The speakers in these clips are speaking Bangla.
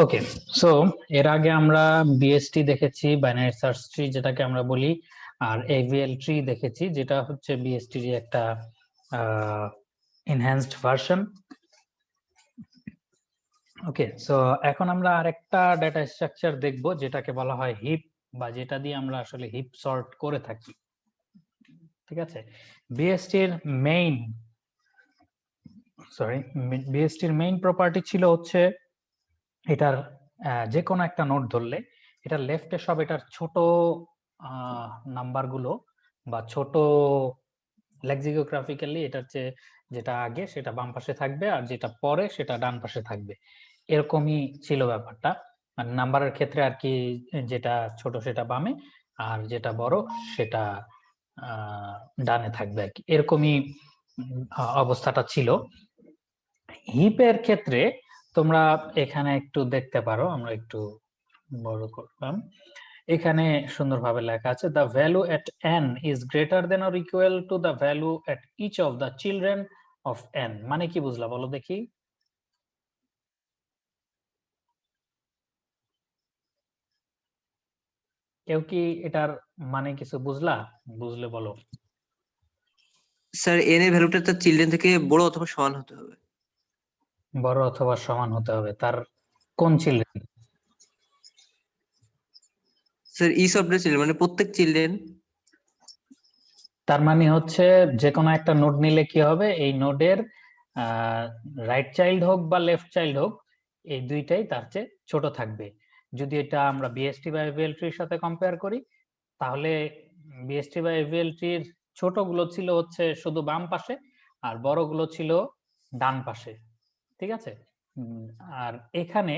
ওকে, সো এর আগে আমরা বিএসটি দেখেছি, বাইনারি সার্চ ট্রি যেটাকে আমরা বলি, আর এভিএল ট্রি দেখেছি যেটা হচ্ছে বিএসটি এর একটা এনহ্যান্সড ভার্সন। ওকে, সো এখন আমরা আরেকটা ডেটা স্ট্রাকচার দেখব যেটাকে বলা হয় হিপ, বা যেটা দিয়ে আমরা আসলে হিপ সর্ট করে থাকি। ঠিক আছে, বিএসটির মেইন বিএসটির মেইন প্রপার্টি ছিল হচ্ছে এটার যে কোনো একটা নোট ধরলে এটা লেফটে সব এটার ছোট নাম্বার গুলো বা ছোট লেক্সিকোগ্রাফিক্যালি এটার যেটা আগে সেটা বাম পাশে থাকবে, আর যেটা পরে সেটা ডান পাশে থাকবে। এরকমই ছিল ব্যাপারটা। আর নাম্বারের ক্ষেত্রে আর কি, যেটা ছোট সেটা বামে আর যেটা বড় সেটা ডানে থাকবে আর কি, এরকমই অবস্থাটা ছিল। হিপের ক্ষেত্রে তোমরা এখানে একটু দেখতে পারো, আমরা একটু বড় করলাম, এখানে সুন্দরভাবে লেখা আছে the value at n is greater than or equal to the value at each of the children of n। মানে কি বুঝলা বলো দেখি? কেউ কি এটার মানে কিছু বুঝলা? বুঝলে বলো। স্যার এন এর ভ্যালুটা তার চিলড্রেন থেকে বড় অথবা সমান হতে হবে। বড় অথবা সমান হতে হবে, তার কোন children? Sir each of the children মানে প্রত্যেক চিলড্রেন। তার মানে হচ্ছে যে কোনো একটা নোড নিলে কি হবে, এই নোডের রাইট চাইল্ড হোক বা লেফট চাইল্ড হোক, এই দুইটাই তার চেয়ে ছোট থাকবে। যদি এটা আমরা বিএসটি বা এভিএল ট্রির সাথে কম্পেয়ার করি, তাহলে বিএসটি বা এভিএল ট্রির ছোট গুলো ছিল হচ্ছে শুধু বাম পাশে, আর বড় গুলো ছিল ডান পাশে। ঠিক আছে, আর এখানে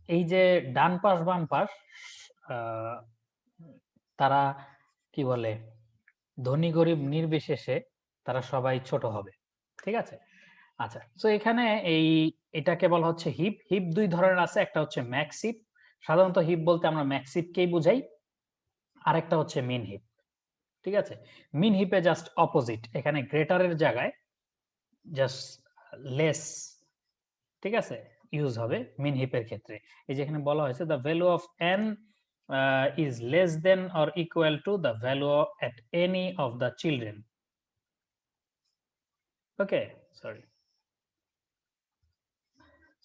এই যে ডান পাশ বাম পাশ, তারা কি বলে, ধনী গরিব নির্বিশেষে তারা সবাই ছোট হবে। ঠিক আছে, আচ্ছা, তো এখানে এটাকে বলা হচ্ছে হিপ। হিপ দুই ধরনের আছে, একটা হচ্ছে ম্যাক্স হিপ, সাধারণত হিপ বলতে আমরা ম্যাক্স হিপকেই বুঝাই, আর একটা হচ্ছে মিন হিপ। ঠিক আছে, মিন হিপে জাস্ট অপোজিট, এখানে গ্রেটারের জায়গায় জাস্ট লেস, ঠিক আছে, ইউজ হবে মিন হিপের ক্ষেত্রে। এই যেখানে বলা হয়েছে the value of n is less than or equal to the value at any of the children. Okay, sorry.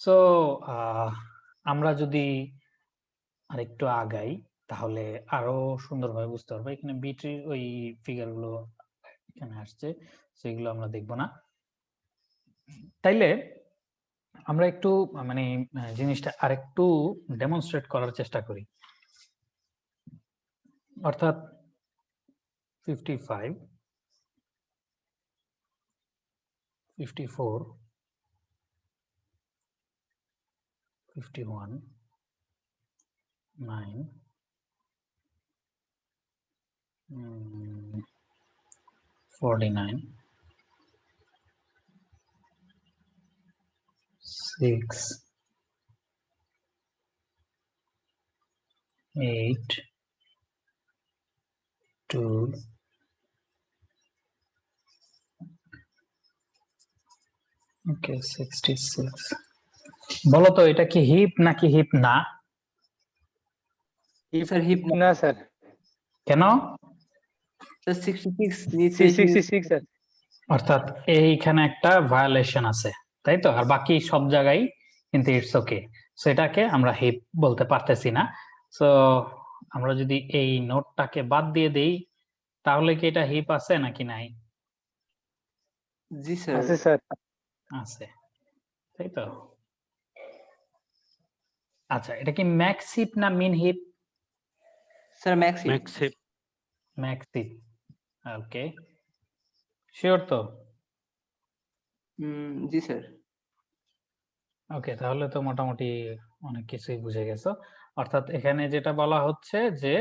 So আমরা যদি আরেকটু আগাই তাহলে আরো সুন্দরভাবে বুঝতে পারবো। এখানে বিট্রির ওই ফিগার গুলো এখানে আসছে, সেগুলো আমরা দেখবো না। তাইলে আমরা একটু মানে জিনিসটা আরেকটু ডেমনস্ট্রেট করার চেষ্টা করি। অর্থাৎ 55, 54, 51, 9, 49, 6, 8, 2, ওকে 66। বলো তো এটা কি হিপ নাকি হিপ না? স্যার হিপ না স্যার, কেন? স্যার 66 নিচে 666 স্যার। অর্থাৎ এইখানে একটা ভায়োলেশন আছে, তাই তো? আর বাকি সব জায়গায় কিন্তু ইটস ওকে, সো এটাকে আমরা হিপ বলতে পারতেছি না। সো আমরা যদি এই নোটটাকে বাদ দিয়ে দেই, তাহলে কি এটা হিপ আছে নাকি নাই? জি স্যার আছে স্যার। আছে, তাই তো? আচ্ছা, এটা কি ম্যাক্স হিপ না min heap? Sir max heap. Max heap, okay, sure তো? জি স্যার। ওকে, তাহলে তো মোটামুটি অনেক কিছুই বুঝে গেছো। অর্থাৎ এখানে যেটা বলা হচ্ছে যে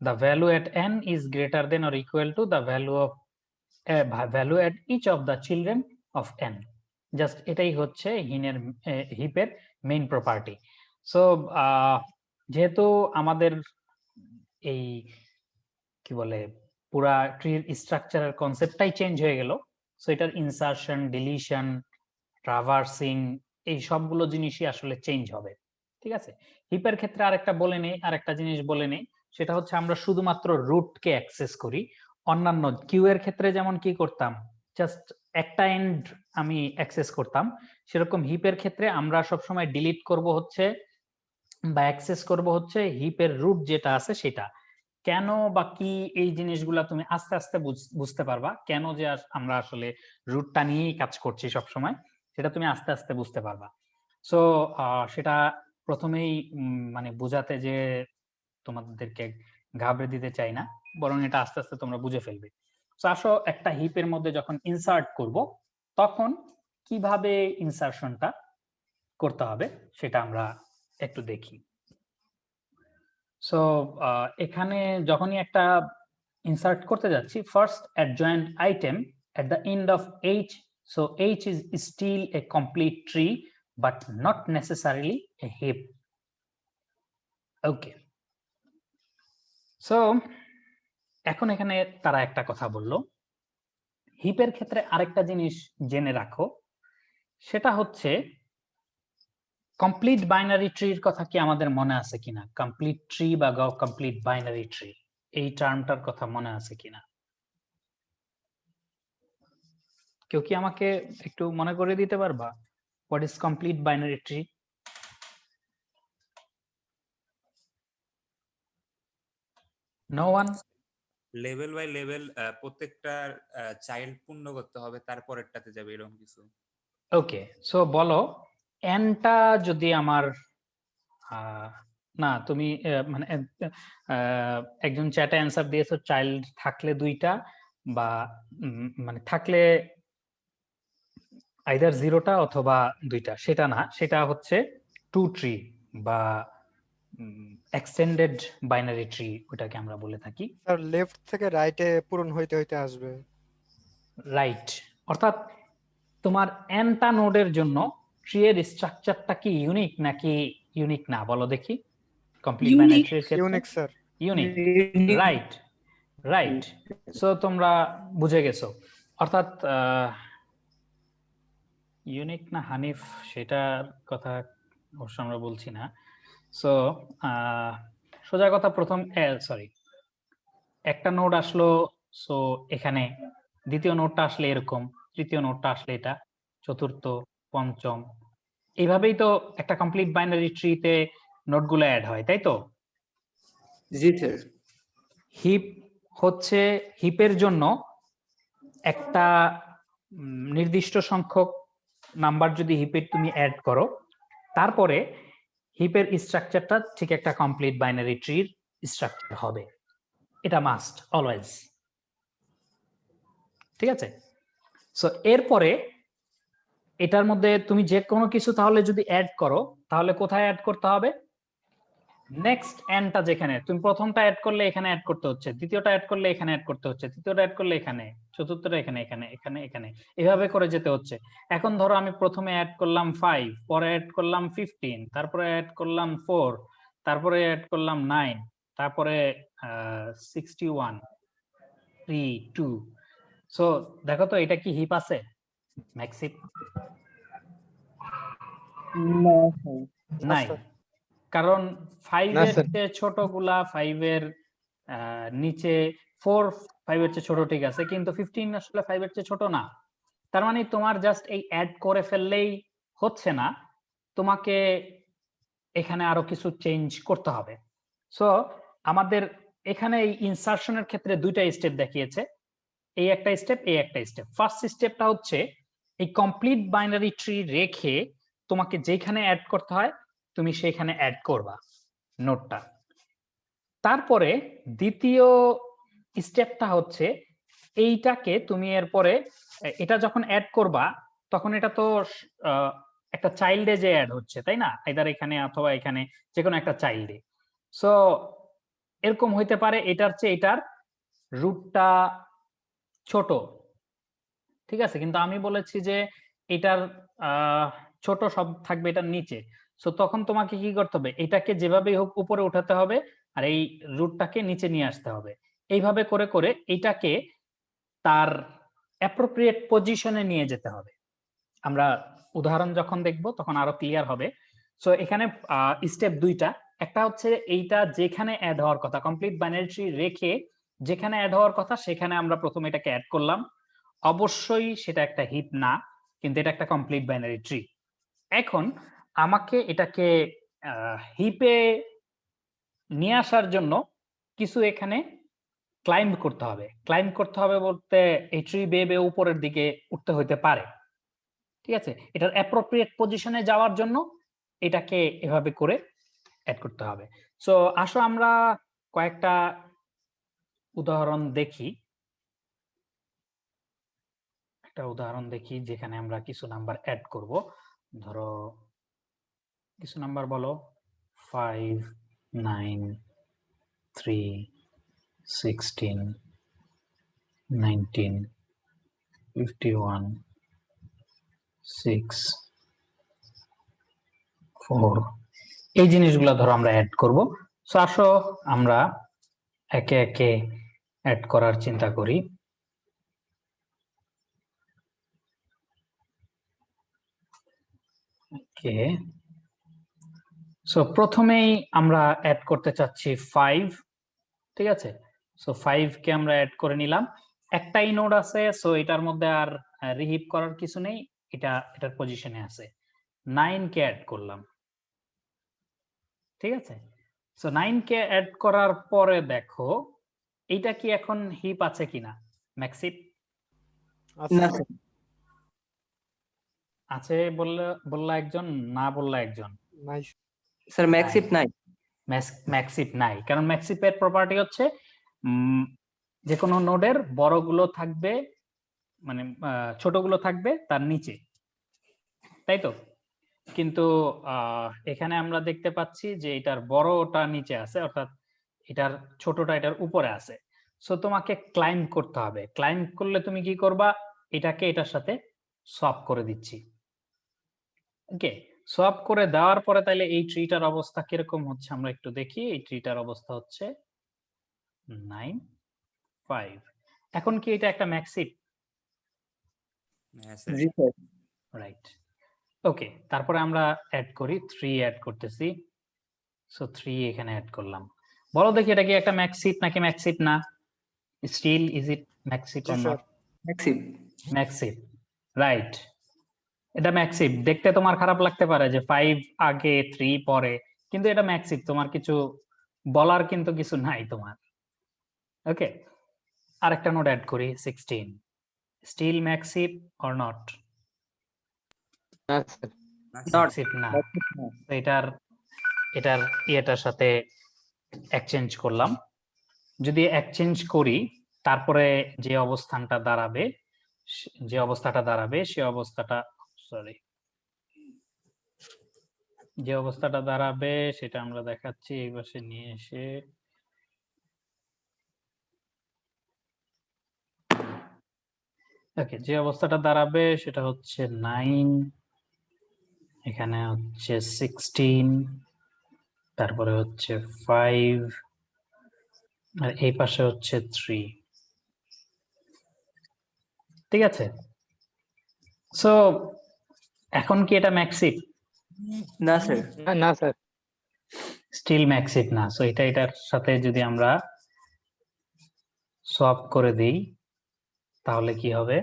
the value at n is greater than or equal to the value at each of the children of n। Just এটাই হচ্ছে হিপের মেইন প্রপার্টি। সো যেহেতু আমাদের এই কি বলে পুরা ট্রির স্ট্রাকচারের কনসেপ্টটাই চেঞ্জ হয়ে গেল, সো এটার ইনসারশন, ডিলিশন, ট্রাভার্সিং এই সবগুলো জিনিসই আসলে চেঞ্জ হবে। ঠিক আছে, হিপের ক্ষেত্রে আরেকটা বলে নেই, আরেকটা জিনিস বলে নেই, সেটা হচ্ছে আমরা শুধুমাত্র রুটকে অ্যাক্সেস করি। অন্যান্য কিউ এর ক্ষেত্রে যেমন কি করতাম, জাস্ট একটা এন্ড আমি অ্যাক্সেস করতাম, সেরকম হিপের ক্ষেত্রে আমরা সবসময় ডিলিট করব হচ্ছে বা অ্যাক্সেস করব হচ্ছে হিপের রুট যেটা আছে সেটা। কেন বা কি এই জিনিসগুলা তুমি আস্তে আস্তে বুঝতে পারবা, কেন যে আমরা আসলে রুটটা নিয়েই কাজ করছি সব সময়, সেটা তুমি আস্তে আস্তে বুঝতে পারবা। সো সেটা প্রথমেই মানে বোঝাতে যে তোমাদেরকে ঘাবড়ে দিতে চাই না, বরং এটা আস্তে আস্তে তোমরা বুঝে ফেলবে। সো আসো একটা হিপের মধ্যে যখন ইনসার্ট করব তখন কিভাবে ইনসারশনটা করতে হবে সেটা আমরা একটু দেখি। সো এখানে যখনই একটা ইনসার্ট করতে যাচ্ছি, first adjoint item at the end of H, so H is still a complete tree but not necessarily a heap. Okay, so এখন এখানে তারা একটা কথা বললো, হিপের ক্ষেত্রে আরেকটা জিনিস জেনে রাখো, সেটা হচ্ছে কমপ্লিট বাইনারি ট্রির কথা কি আমাদের মনে আছে কিনা? কমপ্লিট ট্রি বা কমপ্লিট বাইনারি ট্রি, এই টার্মটার কথা মনে আছে কিনা? কেউ কি আমাকে একটু মনে করে দিতে পারবা, what is complete binary tree? No one? Level by level প্রত্যেকটা চাইল্ড পূর্ণ করতে হবে, তারপরেরটাতে যাবে, এরকম কিছু। ওকে, সো বলো এনটা যদি আমার না তুমি মানে একজন চ্যাটে অ্যান্সার দিয়েছো চাইল্ড থাকলে দুইটা বা মানে থাকলে আইদার জিরোটা অথবা দুইটা, সেটা না, সেটা হচ্ছে টু ট্রি বা এক্সটেন্ডেড বাইনারি ট্রি, ওটাকে আমরা বলে থাকি। স্যার লেফট থেকে রাইটে পূরণ হইতে হইতে আসবে। রাইট, অর্থাৎ তোমার এনটা নোডের জন্য ট্রি এর স্ট্রাকচারটা কি ইউনিক নাকি ইউনিক না, বলো দেখি। কমপ্লিট বাইনারি ট্রির ক্ষেত্রে unique sir. Unique, right right. So তোমরা বুঝে গেছো, অর্থাৎ ইউনিক না হানিফ সেটার কথা অবশ্য আমরা বলছি না। সো সোজা কথা, প্রথম সরি একটা নোড আসলো, সো এখানে দ্বিতীয় নোডটা আসলে এরকম, তৃতীয় নোডটা আসলে এটা, চতুর্থ, পঞ্চম, এইভাবেই তো একটা কমপ্লিট বাইনারি ট্রিতে নোডগুলো অ্যাড হয়, তাই তো? জি স্যার। হিপ হচ্ছে হিপের জন্য একটা নির্দিষ্ট সংখ্যক নাম্বার যদি হিপের তুমি অ্যাড করো, তারপরে হিপের স্ট্রাকচারটা ঠিক একটা কমপ্লিট বাইনারি ট্রির স্ট্রাকচার হবে, এটা মাস্ট অলওয়েজ। ঠিক আছে, সো এরপরে এটার মধ্যে তুমি যে কোনো কিছু তাহলে যদি অ্যাড করো, তাহলে কোথায় অ্যাড করতে হবে? নেক্সট এনটা যেখানে তুমি প্রথমটা অ্যাড করলে এখানে অ্যাড করতে হচ্ছে, দ্বিতীয়টা অ্যাড করলে এখানে অ্যাড করতে হচ্ছে, তৃতীয়টা অ্যাড করলে এখানে, চতুর্থটা এখানে, এখানে এখানে এখানে, এভাবে করে যেতে হচ্ছে। এখন ধরো আমি প্রথমে অ্যাড করলাম 5, পরে অ্যাড করলাম 15, তারপরে অ্যাড করলাম 4, তারপরে অ্যাড করলাম 9, তারপরে 61, 3, 2। সো দেখো তো এটা কি হিপ আছে? ম্যাক্স হিপ নাই, কারণ 5 এর চেয়ে ছোটগুলা 5 এর নিচে, 4 5 এর চেয়ে ছোট, ঠিক আছে, কিন্তু 15 আসলে 5 এর চেয়ে ছোট না। তার মানে তোমার জাস্ট এই অ্যাড করে ফেললেই হচ্ছে না, তোমাকে এখানে আরো কিছু চেঞ্জ করতে হবে। সো আমাদের এখানে এই ইনসারশনের ক্ষেত্রে দুইটা স্টেপ দেখিয়েছে, এই একটা স্টেপ, এই একটা স্টেপ। ফার্স্ট স্টেপটা হচ্ছে এই কমপ্লিট বাইনারি ট্রি রেখে তোমাকে যেখানে অ্যাড করতে হয় তুমি সেখানে অ্যাড করবা নোটটা। তারপরে দ্বিতীয় স্টেপটা হচ্ছে এইটাকে তুমি এরপরে এটা যখন অ্যাড করবা তখন এটা তো একটা চাইল্ডে যে অ্যাড হচ্ছে, তাই না? আইদার এখানে অথবা এখানে, যে কোনো একটা চাইল্ডে। সো এরকম হইতে পারে এটার চেয়ে এটার রুটটা ছোট, ঠিক আছে, কিন্তু আমি বলেছি যে এটার ছোট সব থাকবে এটার নিচে। সো তখন তোমাকে কি করতে হবে, এটাকে যেভাবেই হোক উপরে উঠাতে হবে আর এই রুটটাকে নিচে নিয়ে আসতে হবে। এইভাবে করে করে এটাকে তার অ্যাপ্রোপ্রিয়েট পজিশনে নিয়ে যেতে হবে। আমরা উদাহরণ যখন দেখবো তখন আরো ক্লিয়ার হবে। সো এখানে স্টেপ দুইটা, একটা হচ্ছে এইটা যেখানে অ্যাড হওয়ার কথা, কমপ্লিট বাইনারি ট্রি রেখে যেখানে অ্যাড হওয়ার কথা সেখানে আমরা প্রথমে এটাকে অ্যাড করলাম। অবশ্যই সেটা একটা হিপ না, কিন্তু এটা একটা কমপ্লিট বাইনারি ট্রি। এখন আমাকে এটাকে হিপে নিয়ে আসার জন্য কিছু এখানে ক্লাইম্ব করতে হবে। ক্লাইম্ব করতে হবে বলতে এই ট্রি বেয়ে উপরের দিকে উঠতে হইতে পারে, ঠিক আছে? এটার অ্যাপ্রোপ্রিয়েট পজিশনে যাওয়ার জন্য এটাকে এভাবে করে অ্যাড করতে হবে। সো আসো আমরা কয়েকটা উদাহরণ দেখি। একটা উদাহরণ দেখি যেখানে আমরা কিছু নাম্বার অ্যাড করব। ধরো কিছু নাম্বার বলো, 5, 9, 3, 16, 19, 51, 6, 4, এই জিনিসগুলো ধরো আমরা অ্যাড করব। সো আসো আমরা একে একে অ্যাড করার চিন্তা করি। ওকে, সো প্রথমেই আমরা অ্যাড করতে চাচ্ছি 5, ঠিক আছে? সো 5 কে আমরা অ্যাড করে নিলাম। একটাই নোড আছে, সো এটার মধ্যে আর রিহিপ করার কিছু নেই, এটার পজিশনে আছে। 9 কে অ্যাড করলাম, ঠিক আছে? সো 9 কে অ্যাড করার পরে দেখো এইটা কি এখন হিপ আছে কিনা, ম্যাক্সিপ আচ্ছা না স্যার। স্যার, আছে বললা একজন, না বললা একজন। নাই স্যার ম্যাক্সিপ নাই। ম্যাক্সিপ নাই, কারণ ম্যাক্সিপের প্রপার্টি হচ্ছে যে কোনো নোডের বড়গুলো থাকবে, মানে ছোটগুলো থাকবে তার নিচে, তাই তো? কিন্তু এখানে আমরা দেখতে পাচ্ছি যে এটার বড়টা নিচে আছে, অর্থাৎ এটার ছোটটা এটার উপরে আছে। সো তোমাকে ক্লাইম্ব করতে হবে। ক্লাইম্ব করলে তুমি কি করবা, এটাকে এটার সাথে সোয়াপ করে দিচ্ছি। ওকে, সোয়াপ করে দেওয়ার পরে তাহলে এই ট্রিটার অবস্থা কিরকম হচ্ছে আমরা একটু দেখি। এই ট্রিটার অবস্থা হচ্ছে 9, 5। এখন কি এটা একটা ম্যাক্সিপ? হ্যাঁ স্যার। জি স্যার। রাইট। ওকে, তারপরে আমরা অ্যাড করি, 3 অ্যাড করতেছি। সো 3 এখানে অ্যাড করলাম। বলো দেখি এটা কি একটা ম্যাক্সিপ নাকি ম্যাক্সিপ না? স্টিল ইজ ইট ম্যাক্সিপ জি or sir. Not? Max heap. Max heap, right. এটা ম্যাক্সিপ। দেখতে তোমার খারাপ লাগতে পারে যে 5 আগে 3 পরে, কিন্তু এটা ম্যাক্সিপ, তোমার কিছু বলার কিন্তু কিছু নাই তোমার। ওকে, আরেকটা নোড অ্যাড করি, 16। Still max heap or not? না স্যার। নট। ম্যাক্সিপ না। তো এটার ইয়েটার সাথে এক্সচেঞ্জ করলাম। যদি এক্সচেঞ্জ করি তারপরে যে অবস্থাটা দাঁড়াবে সে অবস্থাটা দাঁড়াবে সেটা আমরা দেখাচ্ছি। এই পাশে নিয়ে এসে ওকে, যে অবস্থাটা দাঁড়াবে সেটা হচ্ছে 9, এখানে হচ্ছে 16, তারপরে হচ্ছে 5, আর এই পাশে হচ্ছে 3, ঠিক আছে? সো এখন কি এটা ম্যাক্সিপ? না স্যার। না স্যার। স্টিল ম্যাক্সিপ না। সো এটার সাথে যদি আমরা সোয়াপ করে দিই তাহলে কি হবে?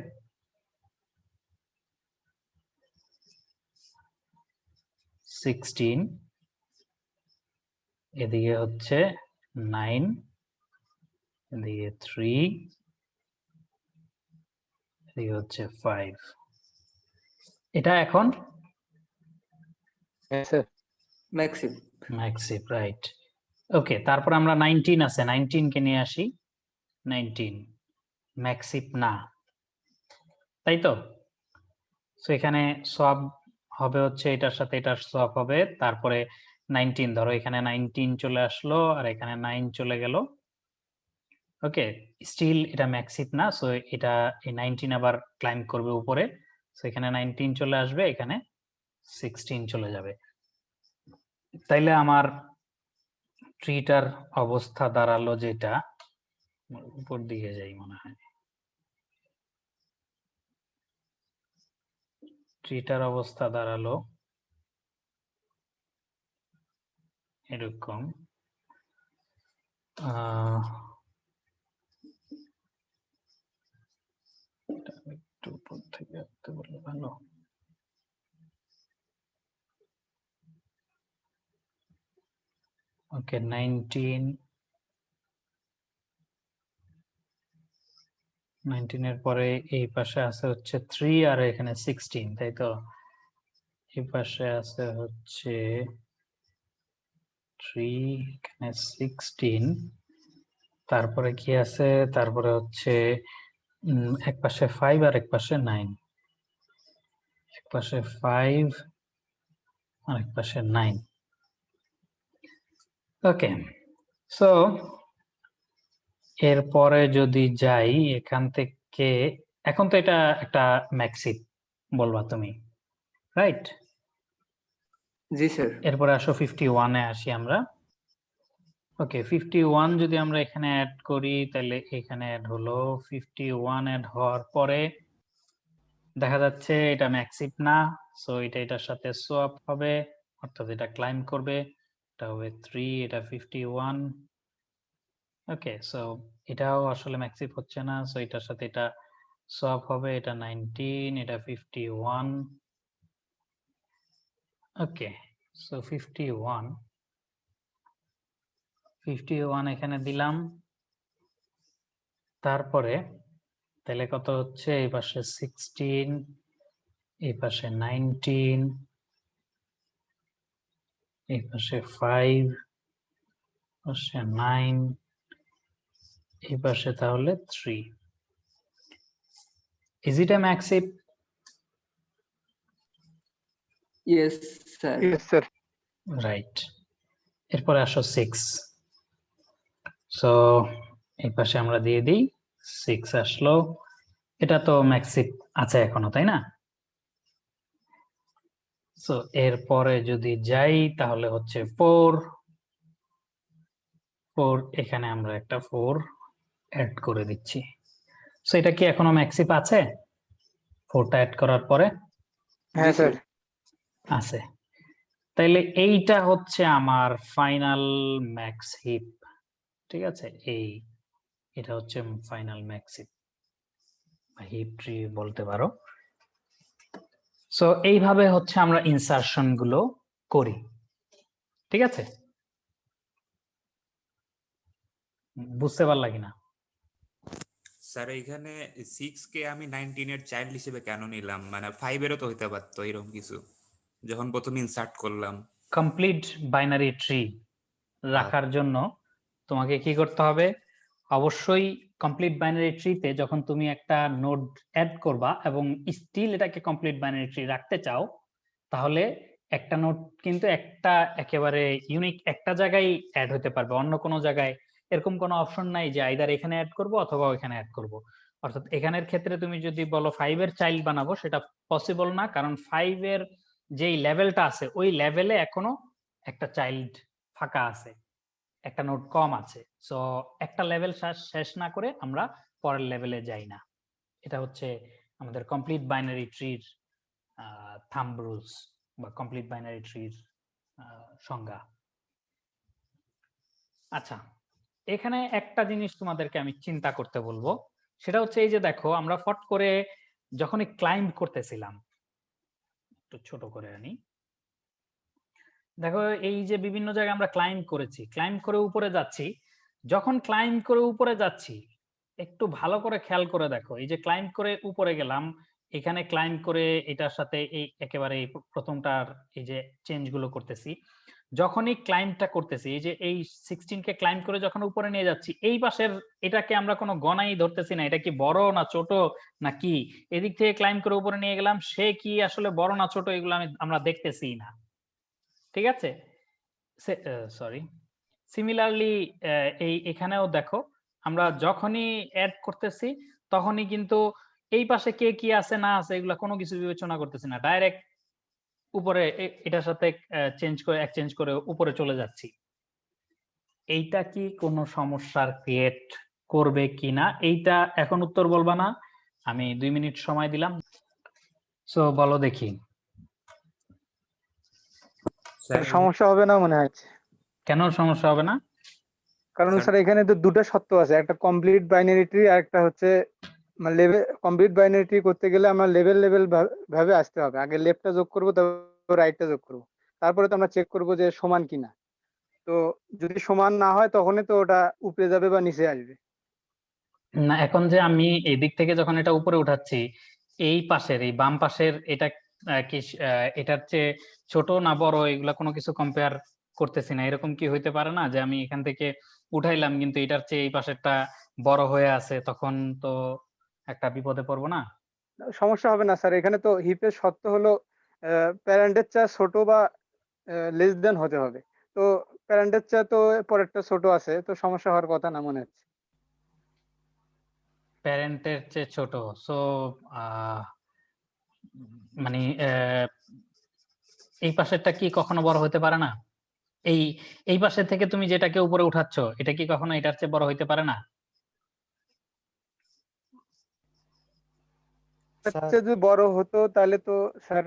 16, এদিকে হচ্ছে 9, এদিকে 3, এদিকে হচ্ছে 5। এটা এখন হ্যাঁ স্যার। ম্যাক্সিপ। Max heap, right. ওকে, তারপর আমরা 19 আছে, 19 কে নিয়ে আসি। 19 ম্যাক্সিপ না, তাই তো? সো এখানে সোয়াপ হবে হচ্ছে এটার সাথে এটার সোয়াপ হবে, তারপরে 19 ধরো, এখানে 19 চলে আসলো আর এখানে 9 চলে গেল। ওকে, স্টিল এটা ম্যাক্সিপ না। সো এটা এই 19 আবার ক্লাইম্ব করবে উপরে। সো এখানে 19 চলে আসবে, এখানে 16 চলে যাবে। তাইলে আমার ট্রিটার অবস্থা দাঁড়ালো যেটা, উপর দিকে যাই মনে হয়। ট্রিটার অবস্থা দাঁড়ালো এরকম। এটা একটু উপর থেকে আঁকতে বললে ভালো। ওকে, 19 এর পরে এই পাশে আছে হচ্ছে 3 আর এখানে 16, তাই তো? এই পাশে আছে হচ্ছে 3, এখানে 16, তারপরে কি আছে? তারপরে হচ্ছে এক পাশে 5 আর এক পাশে 9, এক পাশে 5 আর এক পাশে 9। ওকে, সো এরপরে যদি যাই এখান থেকে, এখন তো এটা একটা ম্যাক্সিপ বলবা তুমি, রাইট? জি স্যার। এরপরে আসো 51 এ আসি আমরা। ওকে, 51 যদি আমরা এখানে অ্যাড করি তাহলে এখানে অ্যাড হলো। 51 অ্যাড হওয়ার পরে দেখা যাচ্ছে এটা ম্যাক্সিপ না, সো এটা এটার সাথে সোয়াপ হবে, অর্থাৎ এটা ক্লাইম্ব করবে, এটা হবে 3, এটা 51। ওকে, সো এটাও আসলে ম্যাক্সিপ হচ্ছে না, সো এটার সাথে এটা সোয়াপ হবে, এটা 19, এটা 51। ওকে, সো 51 এখানে দিলাম। তারপরে তাহলে কত হচ্ছে? এই পাশে 16, এই পাশে 19, এই পাশে 5, পাশে 9, এই পাশে তাহলে 3। Is it a maxip? Yes sir. Yes, sir. Right. এরপরে আসো 6, সো এই পাশে আমরা দিয়ে দিই 6 আসলো। এটা তো ম্যাক্সিপ আছে এখনো, তাই না? সো এরপরে যদি যাই তাহলে হচ্ছে 4, এখানে আমরা একটা 4 অ্যাড করে দিচ্ছি। সো এটা কি এখনো ম্যাক্সিপ আছে 4টা অ্যাড করার পরে? হ্যাঁ জি স্যার। আছে। তাইলে এইটা হচ্ছে আমার ফাইনাল ম্যাক্স হিপ, ঠিক আছে? এটা হচ্ছে ফাইনাল ম্যাক্স হিপ বা হিপ ট্রি বলতে পারো। সো এইভাবে হচ্ছে আমরা ইনসারশন গুলো করি, ঠিক আছে? বুঝতে পারলা কিনা? স্যার এইখানে 6 কে আমি 19 এর চাইল্ড হিসেবে কেন নিলাম? মানে 5 এরও তো হইতে পারতো এরকম কিছু, যখন প্রথমে ইনসার্ট করলাম। কমপ্লিট বাইনারি ট্রি রাখার জন্য তোমাকে কি করতে হবে? অবশ্যই কমপ্লিট বাইনারি ট্রিতে যখন তুমি একটা নোড অ্যাড করবা এবং স্টিল এটাকে কমপ্লিট বাইনারি ট্রি রাখতে চাও, তাহলে একটা নোড কিন্তু একটা একেবারে ইউনিক একটা জায়গায় অ্যাড হতে পারবে, অন্য কোনো জায়গায় এরকম কোনো অপশন নাই যে আইদার এখানে অ্যাড করব অথবা ওখানে অ্যাড করব। অর্থাৎ এখানের ক্ষেত্রে তুমি যদি বলো 5 এর চাইল্ড বানাবো, সেটা পসিবল না, কারণ 5 এর যেই লেভেলটা আছে ওই লেভেলে এখনো একটা চাইল্ড ফাঁকা আছে, একটা নোড কম আছে। সো একটা লেভেল শেষ না করে আমরা পরের লেভেলে যাই না। এটা হচ্ছে আমাদের কমপ্লিট বাইনারি ট্রির থাম্ব রুলস বা কমপ্লিট বাইনারি ট্রির সংজ্ঞা। আচ্ছা, এখানে একটা জিনিস তোমাদেরকে আমি চিন্তা করতে বলবো, সেটা হচ্ছে এই যে দেখো আমরা ফট করে যখনই ক্লাইম্ব করতেছিলাম, একটু ছোট করে আনি, দেখো এই যে বিভিন্ন জায়গায় আমরা ক্লাইম্ব করেছি, ক্লাইম্ব করে উপরে যাচ্ছি, যখন ক্লাইম্ব করে উপরে যাচ্ছি একটু ভালো করে খেয়াল করে দেখো, এই যে ক্লাইম্ব করে উপরে গেলাম, এখানে ক্লাইম্ব করে এটার সাথে এই একেবারে এই প্রথমটার এই যে চেঞ্জ গুলো করতেছি, যখনই ক্লাইম্বটা করতেছি, এই যে এই 16 কে ক্লাইম্ব করে যখন উপরে নিয়ে যাচ্ছি, এই পাশের এটাকে আমরা কোনো গণাই ধরতেছি না, এটা কি বড় না ছোট না কি, এদিক থেকে ক্লাইম্ব করে উপরে নিয়ে গেলাম, সে কি আসলে বড় না ছোট এগুলো আমরা দেখতেছি না, ঠিক আছে? সরি, সিমিলারলি এখানেও দেখো আমরা যখনই অ্যাড করতেছি তখনই কিন্তু এই পাশে কে কি আছে না আছে এগুলা কোনো কিছু বিবেচনা করতেছি না, ডাইরেক্ট উপরে এটার সাথে এক্সচেঞ্জ করে উপরে চলে যাচ্ছি। এইটা কি কোনো সমস্যার ক্রিয়েট করবে কিনা এইটা এখন উত্তর বলবা না, আমি 2 মিনিট সময় দিলাম। সো বলো দেখি স্যার সমস্যা হবে না মনে হচ্ছে, কেন সমস্যা হবে না? কারণ স্যার স্যার এখানে তো দুটো সত্য আছে, একটা কমপ্লিট বাইনারি ট্রি আর একটা হচ্ছে লেভেল। কমপ্লিট বাইনারি ট্রি করতে গেলে আমরা লেভেল লেভেল ভাবে আসতে হবে, আগে লেফটটা যোগ করবো, তারপর রাইটটা যোগ করবো, তারপরে তো আমরা চেক করবো যে সমান কিনা। তো যদি সমান না হয় তখনই তো ওটা উপরে যাবে বা নিচে আসবে। না, এখন যে আমি এই দিক থেকে যখন এটা উপরে উঠাচ্ছি, এই পাশের এই বাম পাশের এটা কি এটার চেয়ে ছোট না বড়, এগুলা কোনো কিছু কম্পেয়ার করতেছি না। এরকম কি হইতে পারে না যে আমি এখান থেকে উঠাইলাম কিন্তু এটার চেয়ে এই পাশেরটা বড় হয়ে আছে, তখন তো একটা বিপদে পড়বো না? সমস্যা হবে না স্যার, এখানে তো হিপের শর্ত হলো প্যারেন্টের চেয়ে ছোট বা লেস দেন হতে হবে। তো প্যারেন্টের চেয়ে তো পরেরটা ছোট আছে, তো সমস্যা হওয়ার কথা না মনে হচ্ছে। প্যারেন্টের চেয়ে ছোট। সো মানে এই পাশেরটা কি কখনো বড় হতে পারে না? এই এই পাশে থেকে তুমি যেটাকে উপরে উঠাচ্ছ, এটা কি কখনো এটার চেয়ে বড় হইতে পারে না? এর স্যার চেয়ে যদি বড় হতো তাহলে তো স্যার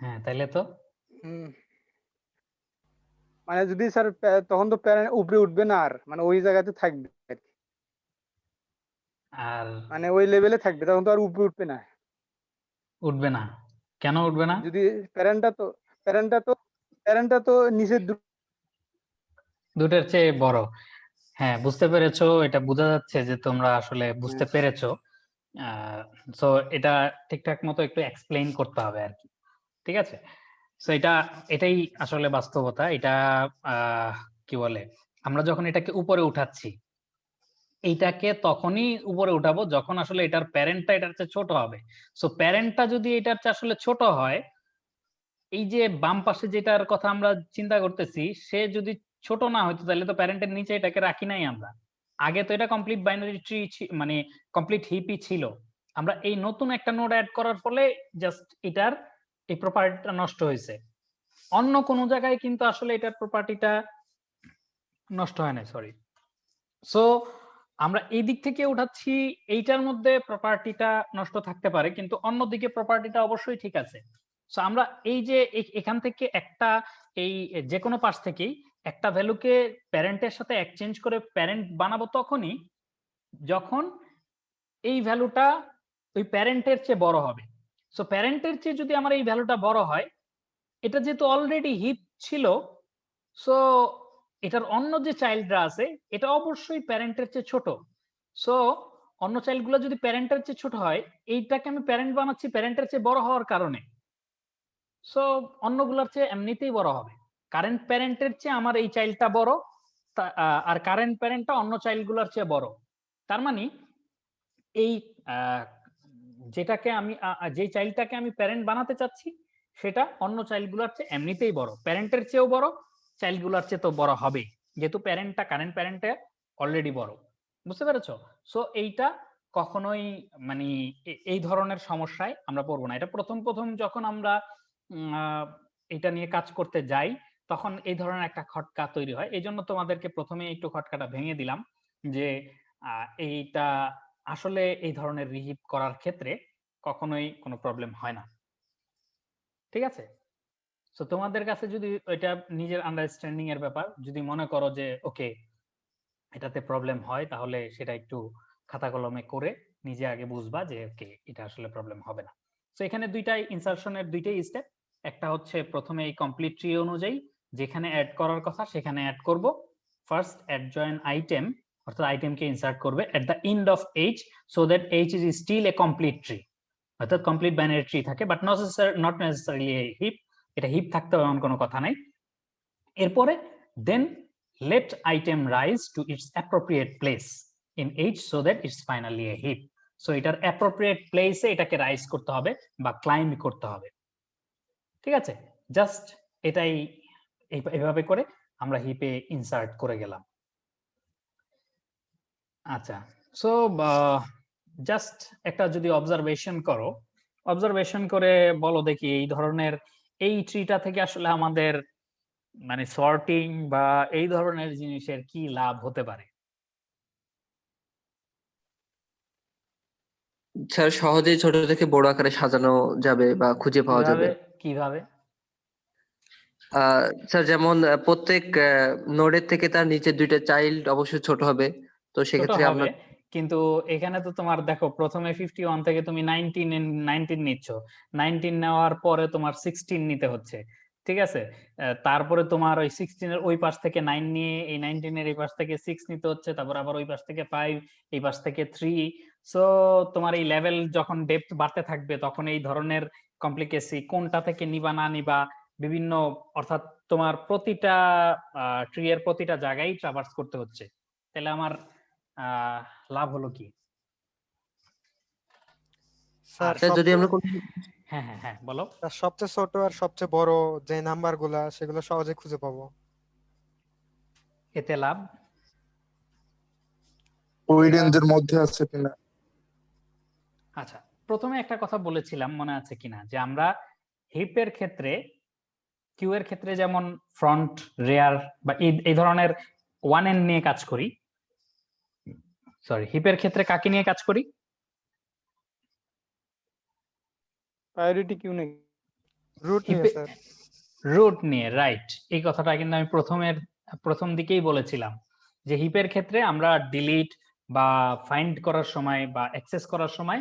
হ্যাঁ, তাইলে তো উম, মানে যদি স্যার তখন তো প্যারেন্ট উপরে উঠবে না, আর মানে ওই জায়গাতে থাকবে আর কি। আর মানে ওই লেভেলে থাকবে, তখন তো আর উপরে উঠবে না। উঠবে না। কেন উঠবে না? যদি প্যারেন্টটা তো প্যারেন্টটা তো প্যারেন্টটা তো নিচের দুটোর চেয়ে বড়। হ্যাঁ, বুঝতে পেরেছো, এটা বোঝা যাচ্ছে যে তোমরা আসলে বুঝতে হ্যাঁ। পেরেছো। সো এটা ঠিকঠাক মতো একটু এক্সপ্লেইন করতে হবে আর কি। ঠিক আছে, সো এটাই আসলে বাস্তবতা। এটা কি বলে, আমরা যখন এটাকে উপরে উঠাচ্ছি, এইটাকে তখনই উপরে উঠাবো যখন আসলে এটার প্যারেন্টটা এটার চেয়ে ছোট হবে। সো প্যারেন্টটা যদি এটার চেয়ে আসলে ছোট হয়, এই যে বাম পাশে যেটার কথা আমরা চিন্তা করতেছি, সে যদি ছোট না হইতো তাহলে তো প্যারেন্টের নিচে এটাকে রাখি নাই আমরা। আগে তো এটা কমপ্লিট বাইনারি ট্রি, মানে কমপ্লিট হিপই ছিল। আমরা এই নতুন একটা নোড অ্যাড করার ফলে জাস্ট এটার এই প্রপার্টিটা নষ্ট হয়েছে। অন্য কোনো জায়গায় কিন্তু আসলে এটার প্রপার্টিটা নষ্ট হয় না, সরি। সো আমরা এই দিক থেকে উঠাচ্ছি, এইটার মধ্যে প্রপার্টিটা নষ্ট থাকতে পারে কিন্তু অন্যদিকে প্রপার্টিটা অবশ্যই ঠিক আছে। সো আমরা এই যে এখান থেকে একটা, এই যে কোনো পাশ থেকেই একটা ভ্যালুকে প্যারেন্টের সাথে এক্সচেঞ্জ করে প্যারেন্ট বানাবো তখনই যখন এই ভ্যালুটা ওই প্যারেন্টের চেয়ে বড় হবে। সো প্যারেন্টের চেয়ে যদি আমার এই ভ্যালুটা বড় হয়, এটা যেহেতু অলরেডি হিপ ছিল, সো এটার অন্য যে চাইল্ডরা আছে এটা অবশ্যই প্যারেন্টের চেয়ে ছোট। সো অন্য চাইল্ড গুলো যদি প্যারেন্টের চেয়ে ছোট হয়, এইটাকে আমি প্যারেন্ট বানাচ্ছি প্যারেন্টের চেয়ে বড় হওয়ার কারণে। সো অন্যগুলোর চেয়ে এমনিতেই বড় হবে। কারেন্ট প্যারেন্টের চেয়ে আমার এই চাইল্ডটা বড়, আর কারেন্ট প্যারেন্টটা অন্য চাইল্ড গুলোর চেয়ে বড়। তার মানে এই যেটাকে আমি যে চাইল্ডটাকে আমি প্যারেন্ট বানাতে চাচ্ছি, সেটা অন্য চাইল্ড গুলোর চেয়ে এমনিতেই বড়, প্যারেন্টের চেয়েও বড়, চাইল্ড গুলোর চেয়ে তো বড় হবে, যেহেতু প্যারেন্টটা কারেন্ট প্যারেন্টে অলরেডি বড়। বুঝতে পেরেছো? সো এইটা কখনোই মানে এই ধরনের সমস্যায় আমরা পড়বো না। এটা প্রথম প্রথম যখন আমরা এটা নিয়ে কাজ করতে যাই, তখন এই ধরনের একটা খটকা তৈরি হয়। এই জন্য তোমাদেরকে প্রথমে একটু খটকাটা ভেঙে দিলাম যে এইটা আসলে এই ধরনের রিহিপ করার ক্ষেত্রে কখনোই কোনো প্রবলেম হয় না। ঠিক আছে, তো তোমাদের কাছে যদি এটা নিজের আন্ডারস্ট্যান্ডিং এর ব্যাপার, যদি মনে করো যে ওকে এটাতে প্রবলেম হয়, তাহলে সেটা একটু খাতা কলমে করে নিজে আগে বুঝবা যে ওকে এটা আসলে প্রবলেম হবে না। তো এখানে দুইটাই ইনসারশনের দুইটাই স্টেপ। একটা হচ্ছে প্রথমে এই কমপ্লিট ট্রি অনুযায়ী যেখানে অ্যাড করার কথা সেখানে অ্যাড করব। ফার্স্ট অ্যাড জয়েন আইটেম, অর্থাৎ আইটেমকে ইনসার্ট করবে at the end of H, so that H is still a complete tree. অর্থাৎ কমপ্লিট বাইনারি ট্রি থাকে, বাট নট নেসেসারিলি হিপ। এটা হিপ থাকতে হবে এমন কোনো কথা নাই। এরপরে দেন let item rise to its appropriate place in H so that it's finally a heap. So এটার appropriate place এ এটাকে রাইজ করতে হবে বা ক্লাইম করতে হবে। ঠিক আছে, জাস্ট এটাই এইভাবে করে আমরা হিপে ইনসার্ট করে গেলাম। আচ্ছা, সো জাস্ট একটা যদি অবজারভেশন করো, অবজারভেশন করে বলো দেখি এই ধরনের এই ট্রিটা থেকে আসলে আমাদের মানে সর্টিং বা এই ধরনের জিনিসের কি লাভ হতে পারে? স্যার সহজেই ছোট থেকে বড় আকারে সাজানো যাবে বা খুঁজে পাওয়া যাবে। কিভাবে? স্যার যেমন প্রত্যেক নোডের থেকে তার নিচের দুইটা চাইল্ড অবশ্যই ছোট হবে, তো ছোট সেক্ষেত্রে হবে, আমরা কিন্তু এখানে তো তোমার দেখো প্রথমে 51 থেকে তুমি 19 নিচ্ছ, 19 নেওয়ার পরে তোমার 16 নিতে হচ্ছে, ঠিক আছে? তারপরে তোমার ওই 16 এর ওই পাশ থেকে 9 নিয়ে এই 19 এর এই পাশ থেকে 6 নিতে হচ্ছে, তারপর আবার ওই পাশ থেকে 5, এই পাশ থেকে 3। সো তোমার এই লেভেল যখন ডেপথ বাড়তে থাকবে তখন এই ধরনের কমপ্লিকেসি কোনটা থেকে নিবা না নিবা বিভিন্ন, অর্থাৎ তোমার প্রতিটা ট্রি এর প্রতিটা জায়গায় ট্রাভার্স করতে হচ্ছে। তাহলে আমার লাভ হলো কি? স্যার স্যার যদি আমরা কোনো হ্যাঁ হ্যাঁ হ্যাঁ, বলো। স্যার সবচেয়ে ছোট আর সবচেয়ে বড় যে নাম্বার গুলা সেগুলো সহজে খুঁজে পাবো। এতে লাভ। ওই রেঞ্জের মধ্যে আছে কিনা। আচ্ছা, প্রথমে একটা কথা বলেছিলাম মনে আছে কিনা, যে আমরা হিপের ক্ষেত্রে, কিউ এর ক্ষেত্রে যেমন ফ্রন্ট, রেয়ার বা এই ধরনের 1n নিয়ে কাজ করি, সরি হিপের ক্ষেত্রে কাকে নিয়ে কাজ করি? প্রায়োরিটি কিউ নেই, রুট নিয়ে হিপে স্যার। রুট নিয়ে, রাইট। এই কথাটা কিন্তু আমি প্রথম দিকেই বলেছিলাম যে হিপের ক্ষেত্রে আমরা ডিলিট বা ফাইন্ড করার সময় বা অ্যাক্সেস করার সময়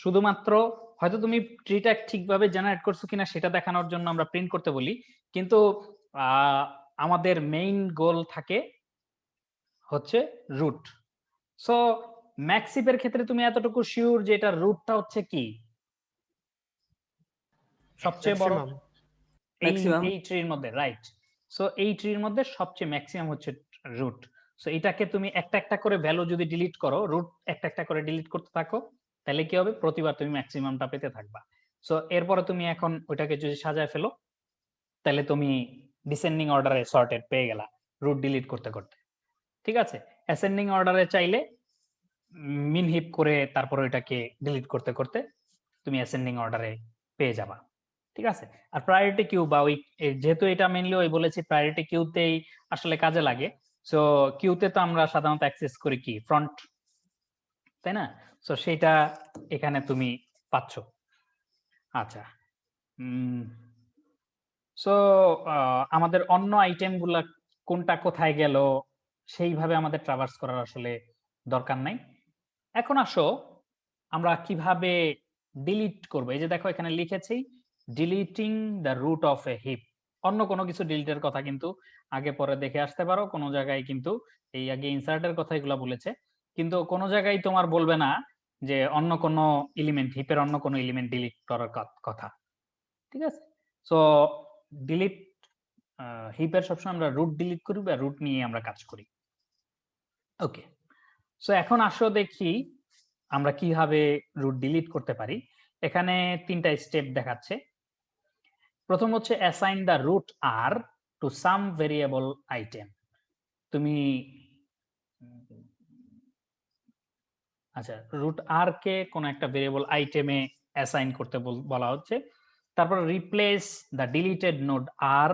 শুধুমাত্র, হয়তো তুমি ট্রিটা ঠিকভাবে জেনারেট করছো কিনা সেটা দেখানোর জন্য আমরা প্রিন্ট করতে বলি, কিন্তু আমাদের মেইন গোল থাকে হচ্ছে রুট। সো ম্যাক্স হিপের ক্ষেত্রে তুমি এতটুকু শিওর যে এটা রুটটা হচ্ছে কি সবচেয়ে বড় ম্যাক্সিমাম। ম্যাক্সিমাম এই ট্রির মধ্যে, রাইট? সো এই ট্রির মধ্যে সবচেয়ে ম্যাক্সিমাম হচ্ছে রুট। সো এটাকে তুমি একটা একটা করে ভ্যালু যদি ডিলিট করো, রুট একটা একটা করে ডিলিট করতে থাকো, তাহলে কি হবে? প্রতিবার তুমি ম্যাক্সিমামটা পেতে থাকবা। সো এরপরে তুমি এখন ওইটাকে যদি সাজায় ফেলো, তাহলে তুমি ডিসেন্ডিং অর্ডারে সর্টেড পেয়ে গেলা রুট ডিলিট করতে করতে, ঠিক আছে? অ্যাসেন্ডিং অর্ডারে চাইলে মিন হিপ করে তারপর ওইটাকে ডিলিট করতে করতে তুমি অ্যাসেন্ডিং অর্ডারে পেয়ে যাবা, ঠিক আছে? আর প্রায়োরিটি কিউ বা ওই যেহেতু এটা মেইনলি ওই বলেছি প্রায়োরিটি কিউতেই আসলে কাজে লাগে। সো কিউতে তো আমরা সাধারণত অ্যাক্সেস করি কি ফ্রন্ট, তাই না? সো সেটা এখানে তুমি পাচ্ছ। আচ্ছা, সো আমাদের অন্য আইটেম গুলা কোনটা কোথায় গেল সেইভাবে আমাদের ট্রাভার্স করার আসলে দরকার নাই। এখন আসো আমরা কিভাবে ডিলিট করব। এই যে দেখো এখানে লিখেছি deleting the root of a heap. অন্য কোনো কিছু ডিলিটের কথা কিন্তু আগে পরে দেখে আসতে পারো, কোনো জায়গায় কিন্তু এই আগে ইনসার্টের কথা এগুলা বলেছে, কিন্তু কোনো জায়গায় তোমার বলবে না যে অন্য কোনো এলিমেন্ট, হিপের অন্য কোনো এলিমেন্ট ডিলিট করার কথা, ঠিক আছে? সো ডিলিট হিপের সবসময় আমরা রুট ডিলিট করি বা রুট নিয়ে আমরা কাজ করি। ওকে, সো এখন আসো দেখি আমরা কিভাবে রুট ডিলিট করতে পারি। এখানে তিনটা স্টেপ দেখাচ্ছে। প্রথম হচ্ছে assign the root R to some variable item. তুমি আচ্ছা, রুট আর কে কোন একটা ভেরিয়েবল আইটেমে অ্যাসাইন করতে বলা হচ্ছে। তারপর replace the deleted node R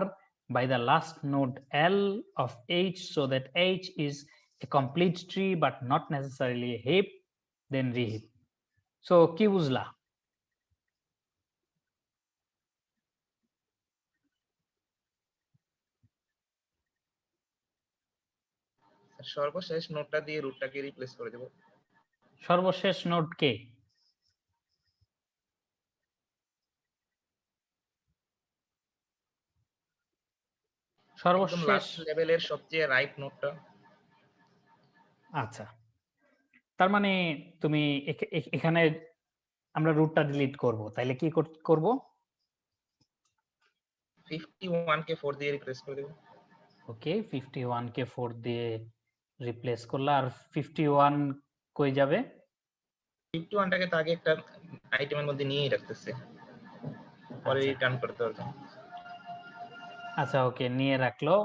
by the last node L of H so that H is a complete tree but not necessarily a heap, then reheap. So কি বুঝলা? সর্বশেষ নোটটা দিয়ে রুটটাকে রিপ্লেস করে দেব। সর্বশেষ নোড কে? একদম সর্বশেষ, লাস্ট লেভেলের সবচেয়ে রাইট নোটটা। আচ্ছা, তার মানে তুমি এখানে আমরা রুটটা ডিলিট করব, তাইলে কি করব? 51 কে 4 দিয়ে রিপ্লেস করে দেব। ওকে, 51 কে 4 দিয়ে রিপ্লেস করলা, আর 51 কই যাবে? 51টাকে তো আগে একটা আইটেমের মধ্যে নিয়েই রাখতেছে, পরে আচ্ছা রিটার্ন করতে পারবে। আচ্ছা, ওকে, নিয়ে রাখলো।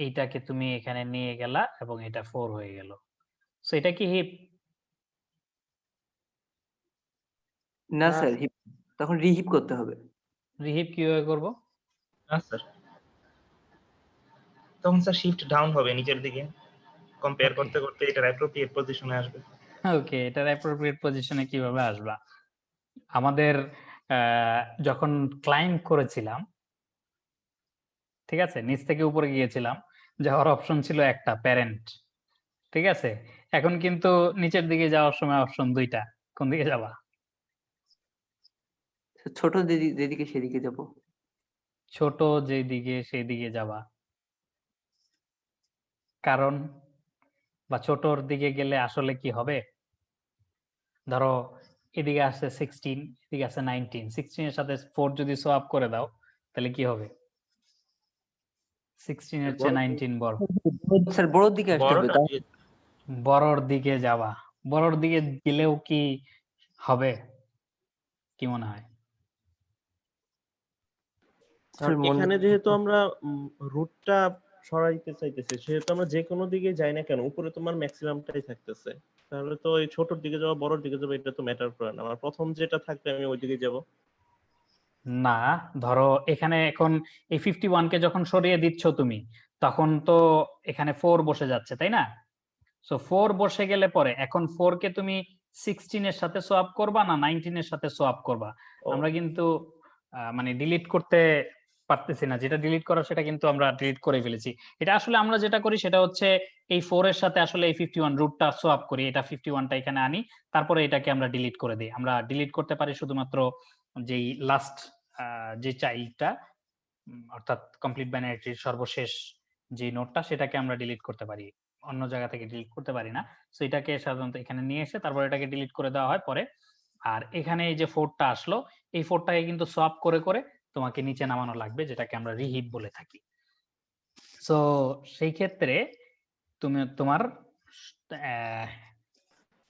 এইটাকে তুমি এখানে নিয়ে গেলা এবং এটা 4 হয়ে গেল। সো এটা কি হিপ? না স্যার, তখন রিহিপ করতে হবে। রিহিপ কিভাবে করব? না স্যার, তখন স্যার শিফট ডাউন হবে নিচের দিকে, কম্পেয়ার Okay. করতে করতে এটার অ্যাপ্রোপ্রিয়েট পজিশনে আসবে। ওকে, এটার অ্যাপ্রোপ্রিয়েট পজিশনে কিভাবে আসবা? আমাদের যখন ক্লাইম্ব করেছিলাম, ঠিক আছে, নিচ থেকে উপরে গিয়েছিলাম, যাওয়ার অপশন ছিল একটা, প্যারেন্ট, ঠিক আছে। এখন কিন্তু নিচের দিকে যাওয়ার সময় অপশন দুইটা, কোন দিকে যাবা? ছোট যেদিকে সেদিকে যাব। ছোট যেদিকে সেই দিকে যাবা, কারণ বা ছোটর দিকে গেলে আসলে কি হবে? ধরো এদিকে আছে 16, এদিকে আছে 19, 16 এর সাথে 4 যদি সোয়াপ করে দাও তাহলে কি হবে? 16 এর চেয়ে 19 বড়। স্যার বড়র দিকে আসতে হবে। বড়টা বড়র দিকে যাবা, বড়র দিকে গেলেও কি হবে? কি মনে হয়? স্যার এখানে যেহেতু আমরা রুটটা সরাইতে চাইতেছি, সেহেতু আমরা যে কোনো দিকে যাই না কেন উপরে তোমার ম্যাক্সিমামটাই থাকতেছে, তাহলে তো এই ছোটর দিকে যাওয়া বড়র দিকে যাবো এটা তো ম্যাটার করে না, আমার প্রথম যেটা থাকবে আমি ওই দিকে যাব। না, ধরো এখানে এখন এই 51 কে যখন সরিয়ে দিচ্ছ তুমি, তখন তো এখানে 4 বসে যাচ্ছে, তাই না? সো 4 বসে গেলে পরে এখন 4 কে তুমি 16 এর সাথে সোয়াপ করবা না 19 এর সাথে সোয়াপ করবা? ও। আমরা কিন্তু মানে ডিলিট করতে পারতেছি না, যেটা ডিলিট করা সেটা কিন্তু আমরা ডিলিট করে ফেলেছি। এটা আসলে আমরা যেটা করি সেটা হচ্ছে এই 4 এর সাথে আসলে এই 51 রুটটা সোয়াপ করি, এটা 51 টা এখানে আনি, তারপরে এটাকে আমরা ডিলিট করে দিই। আমরা ডিলিট করতে পারি শুধুমাত্র যেই লাস্ট যে চাইল্ডটা, অর্থাৎ কমপ্লিট বাইনারিটির সর্বশেষ যে নোটটা, সেটাকে আমরা ডিলিট করতে পারি, অন্য জায়গা থেকে ডিলিট করতে পারি না। সো এটাকে সাধারণত এখানে নিয়ে এসে তারপর এটাকে ডিলিট করে দেওয়া হয় পরে। আর এখানে এই যে 4টা আসলো, এই 4টাকে কিন্তু সোয়াপ করে করে তোমাকে নিচে নামানো লাগবে, যেটাকে আমরা রিহিট বলে থাকি। সো সেই ক্ষেত্রে তুমি তোমার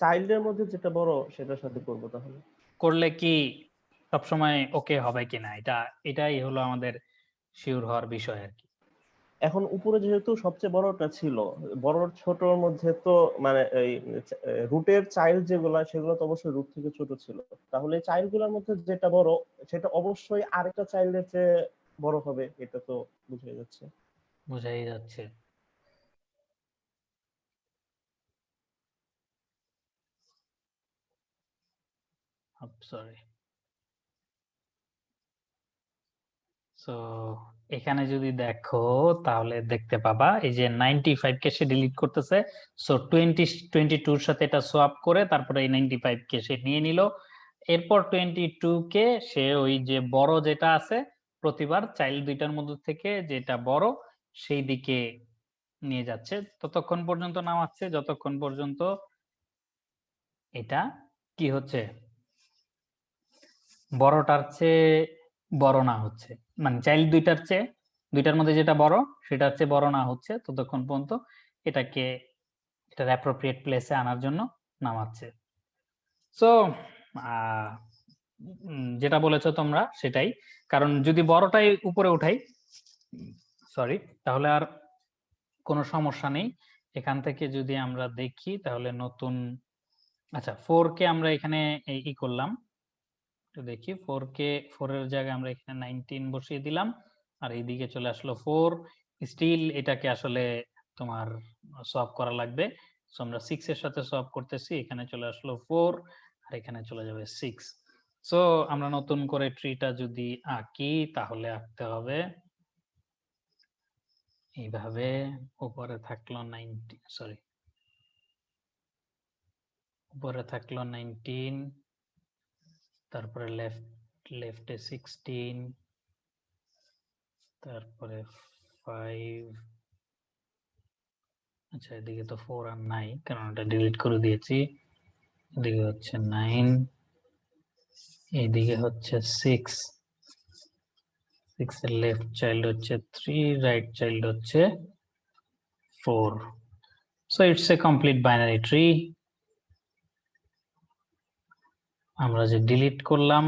চাইল্ডের মধ্যে যেটা বড় সেটার সাথে করবো তাহলে। করলে কি সবসময় ওকে হবে কিনা, এটাই হলো আমাদের শিওর হওয়ার বিষয় আর কি। এখন উপরে যেহেতু সবচেয়ে বড়টা ছিল, বড় ছোটর মধ্যে তো মানে এই রুটের চাইল্ড যেগুলা সেগুলো তো অবশ্যই রুট থেকে ছোট ছিল, তাহলে চাইল্ড গুলোর মধ্যে যেটা বড় সেটা অবশ্যই আরেকটা চাইল্ডের চেয়ে বড় হবে, এটা তো বুঝাই যাচ্ছে। বোঝাই যাচ্ছে। সরি। সো এখানে যদি দেখো তাহলে দেখতে পাবা এই যে 95 কে সে ডিলিট করতেছে। সো 22 এর সাথে এটা সোয়াপ করে তারপরে এই 95 কে সে নিয়ে নিল। এরপর 22 কে সে ওই যে বড় যেটা আছে, প্রতিবার চাইল্ড দুইটার মধ্যে থেকে যেটা বড় সেই দিকে নিয়ে যাচ্ছে, ততক্ষণ পর্যন্ত নামাচ্ছে যতক্ষণ পর্যন্ত এটা কি হচ্ছে, বড়টার চেয়ে বড় না হচ্ছে, মানে চাইল্ড দুইটার মধ্যে যেটা বড় সেটার চেয়ে বড় না হচ্ছে, ততক্ষণ পর্যন্ত এটাকে এটার অ্যাপ্রোপ্রিয়েট প্লেসে আনার জন্য নামাচ্ছে। সো যেটা বলেছো তোমরা সেটাই, কারণ যদি বড়টাই উপরে উঠাই, সরি, তাহলে আর কোনো সমস্যা নেই। এখান থেকে যদি আমরা দেখি তাহলে নতুন, আচ্ছা 4 কে আমরা এখানে ই করলাম, তো দেখি 4 কে 4 এর জায়গায় আমরা এখানে 19 বসিয়ে দিলাম, আর এইদিকে চলে আসলো 4। স্টিল এটাকে আসলে তোমার সোয়াপ করা লাগবে। সো আমরা 6 এর সাথে সোয়াপ করতেছি, এখানে চলে আসলো 4 আর এখানে চলে যাবে 6। সো আমরা নতুন করে ট্রিটা যদি আঁকি তাহলে আঁকতে হবে এইভাবে, উপরে থাকলো 19, সরি, উপরে থাকলো 19, তারপরে লেফটে 16, তারপরে 5, আচ্ছা এদিকে তো 4 আর নাই কারণ এটা ডিলিট করে দিয়েছি, এদিকে হচ্ছে 9, এইদিকে হচ্ছে 6, 6 এর লেফট চাইল্ড হচ্ছে 3, রাইট চাইল্ড হচ্ছে 4। So it's a complete binary tree. আমরা যে ডিলিট করলাম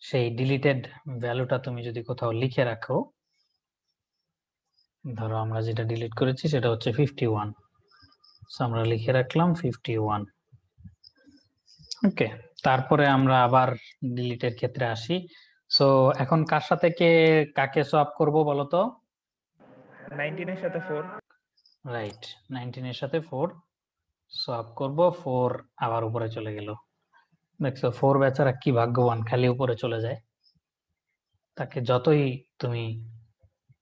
সেই ডিলিটেড ভ্যালুটা তুমি যদি কোথাও লিখে রাখো, ধরো আমরা যেটা ডিলিট করেছি সেটা হচ্ছে 51, সো আমরা লিখে রাখলাম 51। ওকে, তারপরে আমরা আবার ডিলিটের ক্ষেত্রে আসি। সো এখন কার সাথে কাকে সোয়াপ করব বলো তো? 19 এর সাথে 4। রাইট, 19 এর সাথে 4। সোয়াপ করব 4 আবার উপরে চলে গেল। দেখছো 4 বেচারা কি ভাগ্যবান, খালি উপরে চলে যায়। তাকে যতই তুমি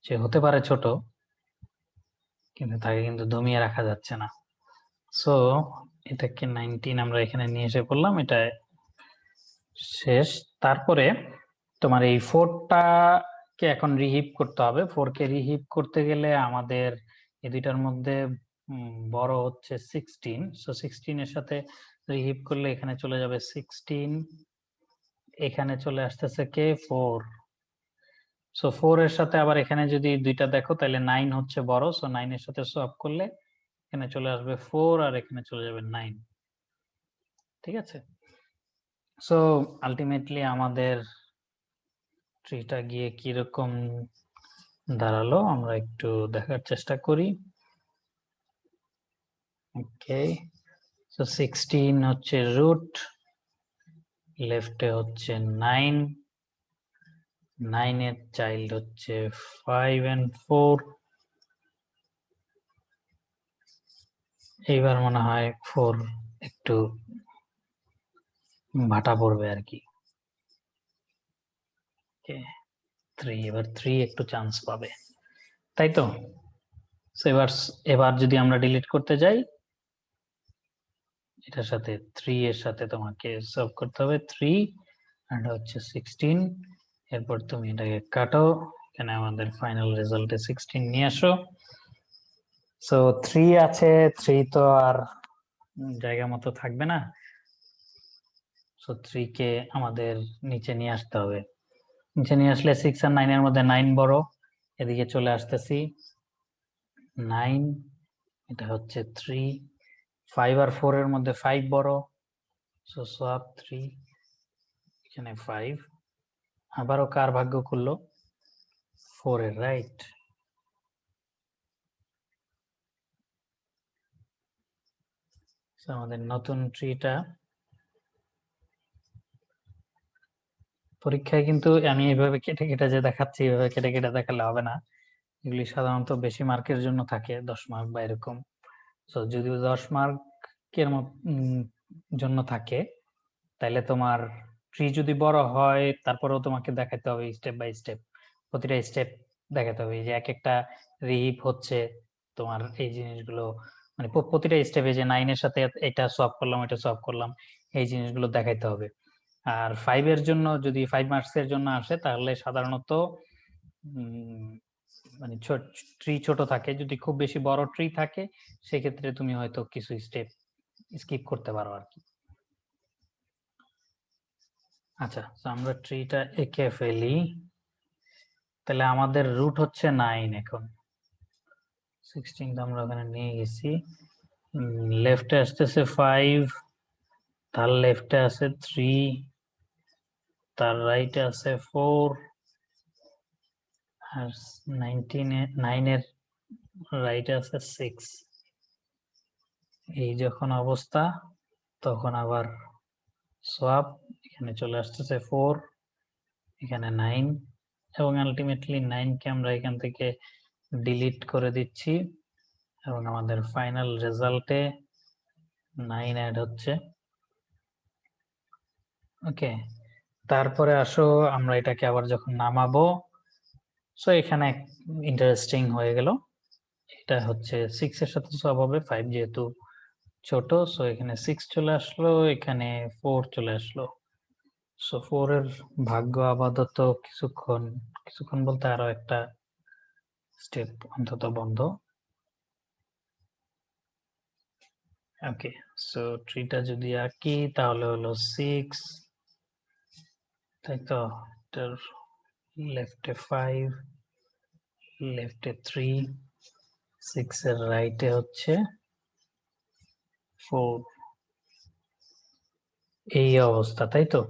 যে হতে পারে ছোট, কিন্তু তাকে কিন্তু দমিয়ে রাখা যাচ্ছে না। সো এটাকে 19 আমরা এখানে নিয়ে এসে পড়লাম, এটা শেষ। তারপরে তোমার এই 4টাকে এখন রিহিপ করতে হবে। 4 কে রিহিপ করতে গেলে আমাদের এই দুইটার মধ্যে বড় হচ্ছে 16। সো 16 এর সাথে রিহিপ করলে এখানে চলে যাবে 16, এখানে চলে আসতেছে কে 4। সো 4 এর সাথে আবার এখানে যদি দুইটা দেখো তাহলে 9 হচ্ছে বড়। সো 9 এর সাথে সোয়াপ করলে এখানে চলে আসবে 4 আর এখানে চলে যাবে 9। ঠিক আছে? সো আলটিমেটলি আমাদের ট্রিটা গিয়ে কিরকম দাঁড়ালো আমরা একটু দেখার চেষ্টা করি। ওকে, সো 16 হচ্ছে রুট, লেফটে হচ্ছে 9, 9 এর চাইল্ড হচ্ছে 5 and 4। এইবার মনে হয় 4 একটু ভাটা পড়বে আর কি। 3, এবার 3 একটু চান্স পাবে, তাই তো? এবার যদি আমরা ডিলিট করতে যাই, এটার সাথে 3 এর সাথে তোমাকে সলভ করতে হবে। 3 আর হচ্ছে 16, এরপর তুমি এটাকে কাটো, এখানে আমাদের ফাইনাল রেজাল্টে 16 নিয়ে আসো। সো 3 আছে, 3 তো আর জায়গা মতো থাকবে না। সো 3 কে আমাদের নিচে নিয়ে আসতে হবে। নিচে নিয়ে আসলে 6 আর 9 এর মধ্যে 9 বড়, এদিকে চলে আসতেছি 9, এটা হচ্ছে 3, 5 আর 4 এর মধ্যে 5 বড়। সো সোয়াপ 3, এখানে 5, আবারও কার ভাগ্য করলো 4 এর, রাইট? আমাদের নতুন ট্রিটা পরীক্ষায় কিন্তু আমি এইভাবে কেটে কেটে যে দেখাচ্ছি, এইভাবে কেটে কেটে দেখালে হবে না। এগুলি সাধারণত বেশি মার্কের জন্য থাকে, 10 মার্ক বা এরকম। সো যদি 10 মার্কের জন্য থাকে, তাহলে তোমার ট্রি যদি বড় হয় তারপরেও তোমাকে দেখাতে হবে স্টেপ বাই স্টেপ, প্রতিটা স্টেপ দেখাতে হবে যে এক একটা রিহিপ হচ্ছে তোমার এই জিনিসগুলো, মানে প্রতিটা স্টেপে যে 9 এর সাথে এটা সলভ করলাম, এটা সলভ করলাম, এই জিনিসগুলো দেখাইতে হবে। আর 5 এর জন্য যদি 5 মার্কস এর জন্য আসে তাহলে সাধারণত মানে ট্রি ছোট থাকে। যদি খুব বেশি বড় ট্রি থাকে সেক্ষেত্রে তুমি হয়তো কিছু স্টেপ স্কিপ করতে পারো আর কি। আচ্ছা, তো আমরা ট্রিটা এঁকে ফেলি। তাহলে আমাদের রুট হচ্ছে 9, এখন 16 তো আমরা ওখানে নিয়ে গেছি। লেফটে আসতেছে 5, তার লেফটে আছে 3, তার রাইটে আছে 4, আর 9 এর রাইটে আছে 6। এই যখন অবস্থা তখন আবার সোয়াপ, এখানে চলে আসতেছে 4, এখানে 9, এবং আলটিমেটলি 9 কে আমরা এখান থেকে ডিলিট করে দিচ্ছি এবং আমাদের ফাইনাল রেজাল্টে 9 অ্যাড হচ্ছে। ওকে, তারপরে আসো আমরা এটাকে আবার যখন নামাবো, সো এখানে ইন্টারেস্টিং হয়ে গেল। এটা হচ্ছে 6 এর সাথে সব হবে, 5 যেহেতু ছোট, সো এখানে 6 চলে আসলো, এখানে 4 চলে আসলো। সো 4 এর ভাগ্য আপাতত কিছুক্ষণ বলতে আরো একটা স্টেপ অন্তত বন্ধ। ওকে, সো ট্রিটা যদি আঁকি তাহলে হলো 6, তাই তো? এটার লেফটে 5, লেফটে 3, 6 এর রাইটে হচ্ছে 4। এই অবস্থা, তাই তো?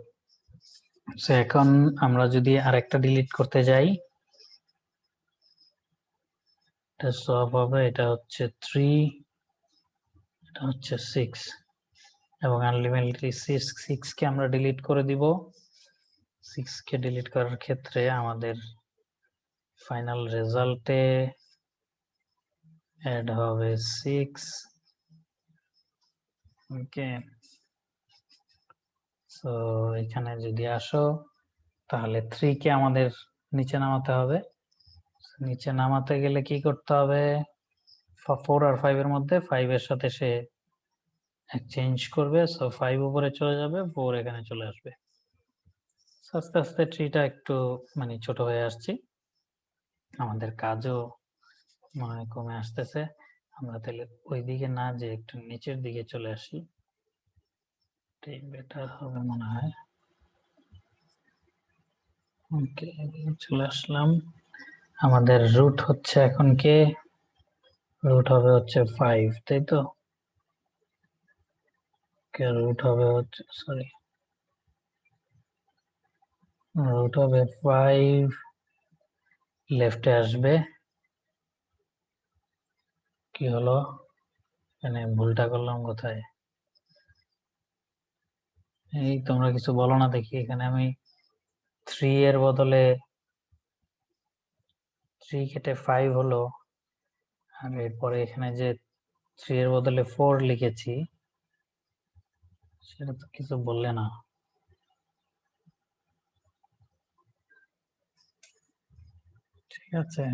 সো এখন আমরা যদি আরেকটা ডিলিট করতে যাই, এটা সব হবে, এটা হচ্ছে 3, এটা হচ্ছে 6, এবং আলটিমেটলি 6 কে আমরা ডিলিট করে দিব। 6 কে ডিলিট করার ক্ষেত্রে আমাদের ফাইনাল রেজাল্টে অ্যাড হবে 6, ওকে, সো এখানে যদি আসো তাহলে 3 কে আমাদের নিচে নামাতে হবে। নিচে নামাতে গেলে কি করতে হবে? 4 আর 5 এর মধ্যে 5 এর সাথে সে চেঞ্জ করবে, সো 5 উপরে চলে যাবে, 4 এখানে চলে আসবে। So, আস্তে আস্তে ট্রিটা একটু মানে ছোট হয়ে আসছে, আমাদের কাজও মনে হয় কমে আসতেছে। আমরা তাহলে ওই দিকে না যে একটু নিচের দিকে চলে আসি, ঠিক বেটার হবে মনে হয়। ওকে, চলে আসলাম। আমাদের রুট হচ্ছে এখন কে? রুট হবে হচ্ছে 5, তাই তো? রুট হবে হচ্ছে, সরি, রুট হবে 5, লেফটে আসবে। কি হলো এখানে? ভুলটা করলাম কোথায়? এই তোমরা কিছু বলো না দেখি। এখানে আমি 3 এর বদলে 3 কেটে 5 হলো, আর এরপরে এখানে যে 3 এর বদলে 4 লিখেছি, সেটা তো কিছু বললে না। ঠিক আছে,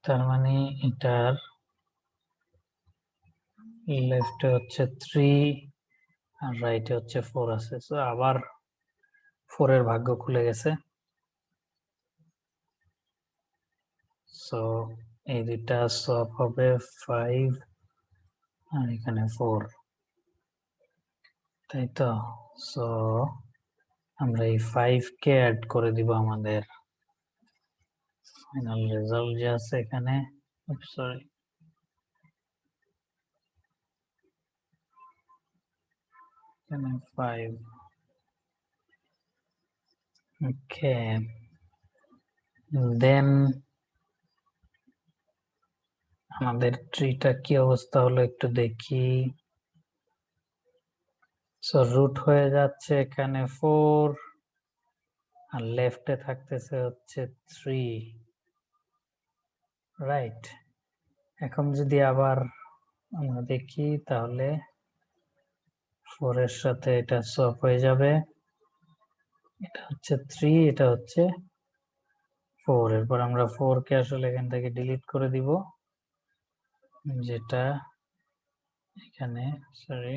তার মানে এটার লেফটে হচ্ছে 3 আর রাইটে হচ্ছে 4 আছে। সো আবার 4 এর ভাগ্য খুলে গেছে। সো এই দুইটা সব হবে 5 আর এখানে 4, তাই তো? সো আমরা এই 5 কে অ্যাড করে দিব আমাদের ফাইনাল রেজাল্ট যে আছে এখানে। সরি, এখানে 5। ওকে, দেন আমাদের ট্রিটা কি অবস্থা হলো একটু দেখি। সো রুট হয়ে যাচ্ছে এখানে 4 আর লেফটে থাকতেছে হচ্ছে 3, রাইট? এখন যদি আবার আমরা দেখি তাহলে 4 এর সাথে এটা সোয়াপ হয়ে যাবে। এটা হচ্ছে 3, এটা হচ্ছে 4। এরপর আমরা 4 কে আসলে এখান থেকে ডিলিট করে দিব, যেটা এখানে, সরি,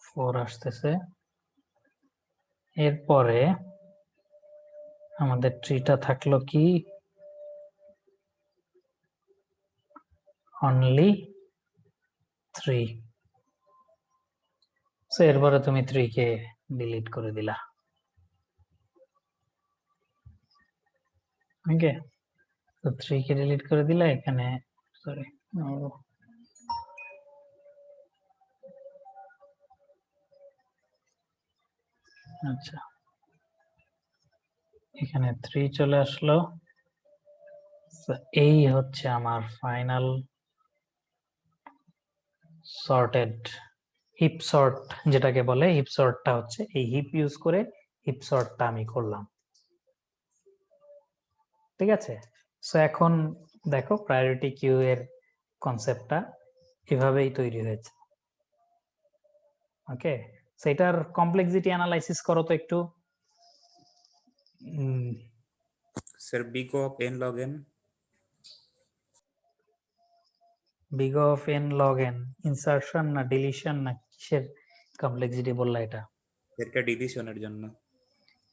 4 আসতেছে। এরপরে আমাদের ট্রিটা থাকলো কি? অনলি 3। সো এরপরে তুমি 3 কে ডিলিট করে দিলা। ওকে, তো 3 কে ডিলিট করে দিলা। এখানে সরি, আচ্ছা, এখানে 3 চলে আসলো। So, এই হচ্ছে আমার ফাইনাল সর্টেড হিপ সর্ট, যেটাকে বলে হিপ সর্টটা হচ্ছে এই হিপ ইউজ করে হিপ সর্টটা আমি করলাম। ঠিক আছে, সো এখন দেখো প্রায়োরিটি কিউ এর কনসেপ্টটা এভাবেই তৈরি হয়েছে। ওকে, সেটার কমপ্লেক্সিটি অ্যানালাইসিস করো তো একটু। Sir big of n log n। Big of n log N insertion না ডিলিশন না কিসের কমপ্লেক্সিটি বললা এটা? একটা ডিলিশনের জন্য,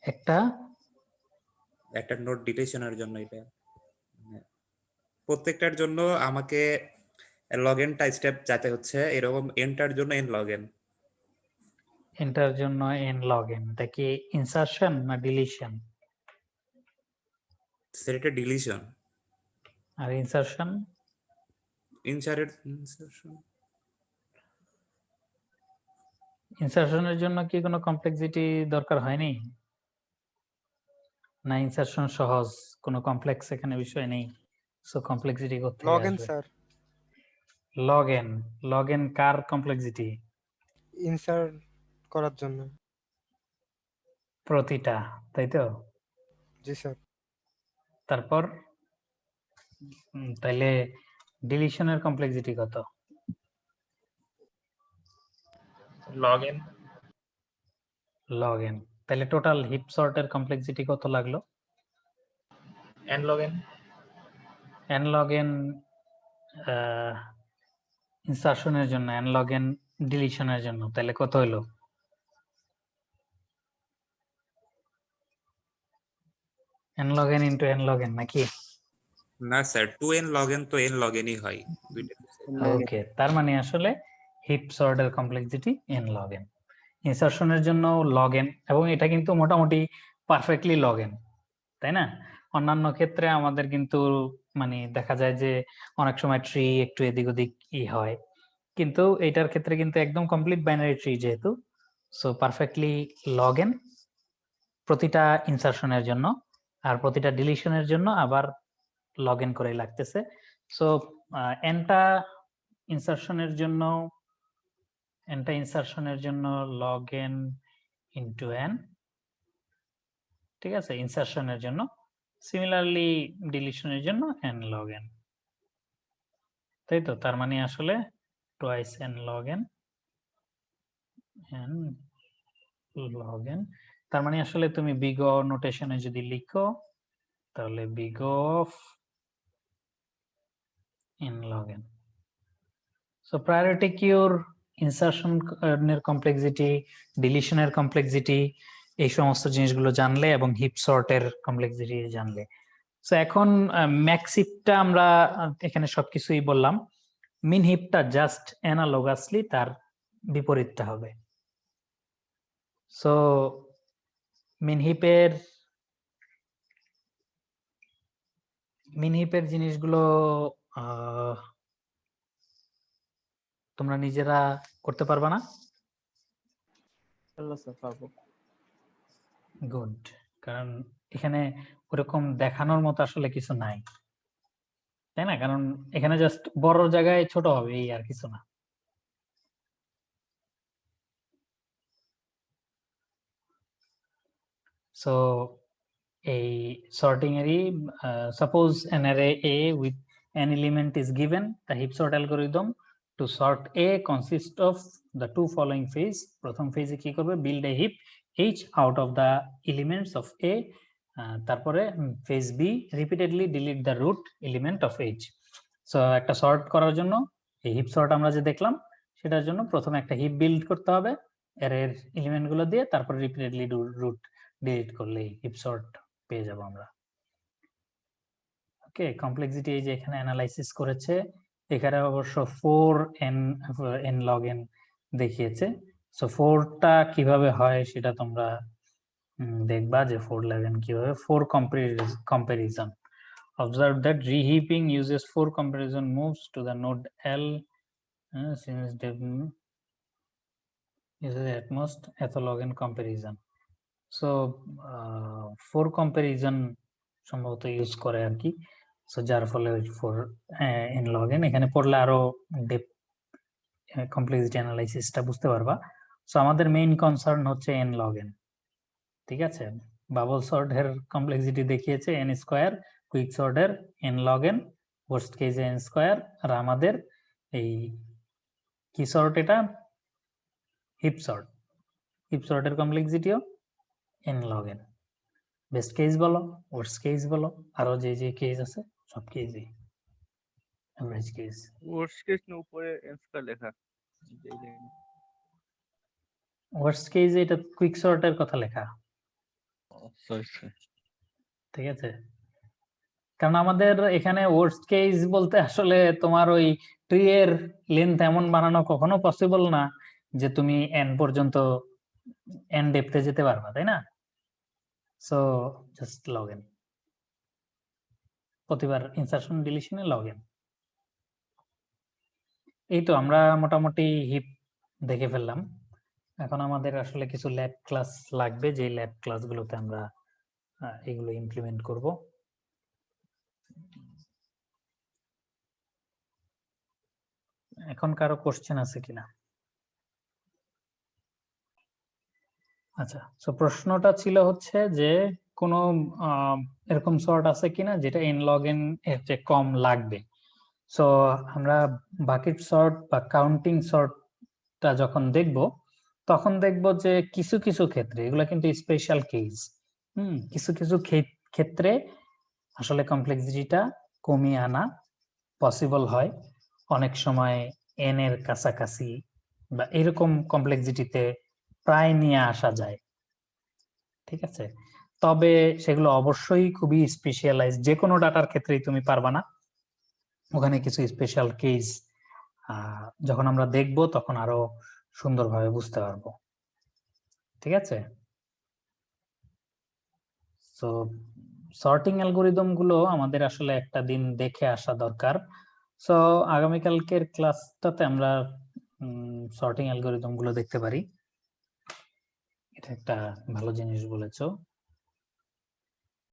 একটা একটা নোট ডিলিশনের জন্য এটা প্রত্যেকটার জন্য আমাকে log n টা স্টেপ যেতে হচ্ছে, এরকম এনটার জন্য n log n। এন্টার জন্য এন লগ এন, এটা কি ইনসারশন না ডিলিশন? স্যার এটা ডিলিশন। আর ইনসারশন? ইনসারশন ইনসারশনের জন্য কি কোনো কমপ্লেক্সিটি দরকার হয়নি? না ইনসারশন সহজ, কোনো কমপ্লেক্স এখানে বিষয় নেই? সো কমপ্লেক্সিটি কোত্থেকে লগ এন আসবে? স্যার, লগ এন কার কমপ্লেক্সিটি? ইনসার্ট করার জন্য। প্রতিটা, তাই তো? জি স্যার। তারপর তাহলে ডিলিশনের কমপ্লেক্সিটি কত? log n log n. তাহলে টোটাল হিপ সর্টের কমপ্লেক্সিটি কত লাগলো? n log n n log n ইনসারশনের জন্য, এন লগ এন ডিলিশনের জন্য, তাহলে কত হলো? N log n into n log n নাকি? না স্যার 2n log n তো n log n ই হয় দুইটা। ওকে, তার মানে আসলে হিপ সর্টের কমপ্লেক্সিটি এন লগ এন। ইনসারশনের জন্য লগ এন, এবং এটা কিন্তু মোটামুটি পারফেক্টলি লগ এন, তাই না? অন্যান্য ক্ষেত্রে আমাদের কিন্তু মানে দেখা যায় যে অনেক সময় ট্রি একটু এদিক ওদিক হয়, কিন্তু এটার ক্ষেত্রে কিন্তু একদম কমপ্লিট বাইনারি ট্রি যেহেতু, সো পারফেক্টলি লগ এন প্রতিটা ইনসারশনের জন্য, আর প্রতিটা ডিলিশনের জন্য আবার লগ ইন করে লাগতেছে। সো এনটা ইনসারশনের জন্য লগ এন ইন্টু এন, ঠিক আছে, ইনসারশনের জন্য। সিমিলারলি ডিলিশনের জন্য এন লগ এন, তাই তো? তার মানে আসলে twice N log N log N. তার মানে আসলে তুমি বিগ ও নোটেশনে যদি লিখো তাহলে big of n log n. So priority কিউর ইনসারশন এর কমপ্লেক্সিটি, ডিলিশনের কমপ্লেক্সিটি, এই সমস্ত জিনিসগুলো জানলে এবং হিপ সর্টের কমপ্লেক্সিটি জানলে, সো এখন ম্যাক্স হিপটা আমরা এখানে সবকিছুই বললাম। মিন হিপটা জাস্ট অ্যানালোগাসলি তার বিপরীতটা হবে। সো মিন হিপের জিনিসগুলো তোমরা নিজেরা করতে পারবা না? আল্লাহ স্যার পারবো। গুড, কারণ এখানে ওরকম দেখানোর মতো আসলে কিছু নাই, তাই না? কারণ এখানে জাস্ট বড় জায়গায় ছোট হবে, এই আর কিছু না। সো এই সর্টিং এরই suppose an array A with an element is given, the heap sort algorithm to sort A consists of the two following phase. প্রথম ফেজে কি করবে? build a heap H out of the elements of A, তারপরে phase B repeatedly delete the root element of H. So একটা সর্ট করার জন্য এই হিপ সর্ট আমরা যে দেখলাম, সেটার জন্য প্রথমে একটা হিপ বিল্ড করতে হবে এর এলিমেন্ট গুলো দিয়ে, তারপর রিপিটেডলি রুট ডিলিট করলেই হিপ সর্ট পেয়ে যাব আমরা। ওকে, কমপ্লেক্সিটি এই যে এখানে অ্যানালাইসিস করেছে, এখানে অবশ্য 4n log n দেখিয়েছে। সো 4টা কিভাবে হয় সেটা তোমরা দেখবা যে 4 log n কিভাবে। 4 comparison. Observe that reheaping uses 4 comparison moves to the node L, since they uses at most log n comparison. So 4 comparison সম্ভবত ইউজ করে আর কি। সো যার ফলে 4n log n এখানে পড়লে আরো ডেপথ কমপ্লেক্সিটি অ্যানালাইসিসটা বুঝতে পারবা। সো আমাদের মেইন কনসার্ন হচ্ছে n log n, ঠিক আছে? বাবল সর্ট এর কমপ্লেক্সিটি দেখিয়েছে n স্কয়ার, কুইক সর্ট এর n log n, ওয়ার্স্ট কেসে n স্কয়ার, আর আমাদের এই কি সর্ট, এটা হিপ সর্টের কমপ্লেক্সিটিও n log n। Best case বলো, ওয়ার্স্ট কেস বলো, আরো যে যে কেস আছে সব কেসই এভারেজ কেস। ওয়ার্স্ট কেস না উপরে এনস্কার লেখা ওয়ার্স্ট কেস এটা কুইক সর্টের কথা লেখা, সরি ঠিক আছে? কারণ আমাদের এখানে ওয়ার্স্ট কেস বলতে আসলে তোমার ওই ট্রি এর লেন্থ এমন বানানো কখনো পসিবল না যে তুমি n পর্যন্ত n ডেপথে যেতে পারবা, তাই না? সো জাস্ট লগ n, প্রতিবার ইনসারশন ডিলিশনে লগ n। এই তো আমরা মোটামুটি হিপ দেখে ফেললাম। এখন আমাদের আসলে কিছু ল্যাব ক্লাস লাগবে, যে ল্যাব ক্লাসগুলোতে আমরা এগুলো ইমপ্লিমেন্ট করব। এখন কারো কোশ্চেন আছে কিনা? আচ্ছা, সো প্রশ্নটা ছিল হচ্ছে যে কোনো এরকম সর্ট আছে কিনা যেটা n log n এর চেয়ে কম লাগবে। সো আমরা বাকেট সর্ট বা কাউন্টিং সর্টটা যখন দেখব তখন দেখব যে কিছু কিছু ক্ষেত্রে এগুলো কিন্তু স্পেশাল কেস। কিছু কিছু ক্ষেত্রে আসলে কমপ্লেক্সিটিটা কমিয়ে আনা পসিবল হয়। অনেক সময় n এর কাছাকাছি বা এরকম কমপ্লেক্সিটিতে প্রায় নিয়ে আসা যায়, ঠিক আছে। তবে সেগুলো অবশ্যই খুবই স্পেশালাইজ, যে কোনো ডাটার ক্ষেত্রেই তুমি পারবা না, ওখানে কিছু স্পেশাল কেস যখন আমরা দেখব তখন আরো সুন্দরভাবে বুঝতে পারবো, ঠিক আছে। সো সর্টিং অ্যালগোরিদম গুলো আমাদের আসলে একটা দিন দেখে আসা দরকার। সো আগামীকালকের ক্লাসটাতে আমরা সর্টিং অ্যালগোরিদম গুলো দেখতে পারি। এটা একটা ভালো জিনিস বলেছো।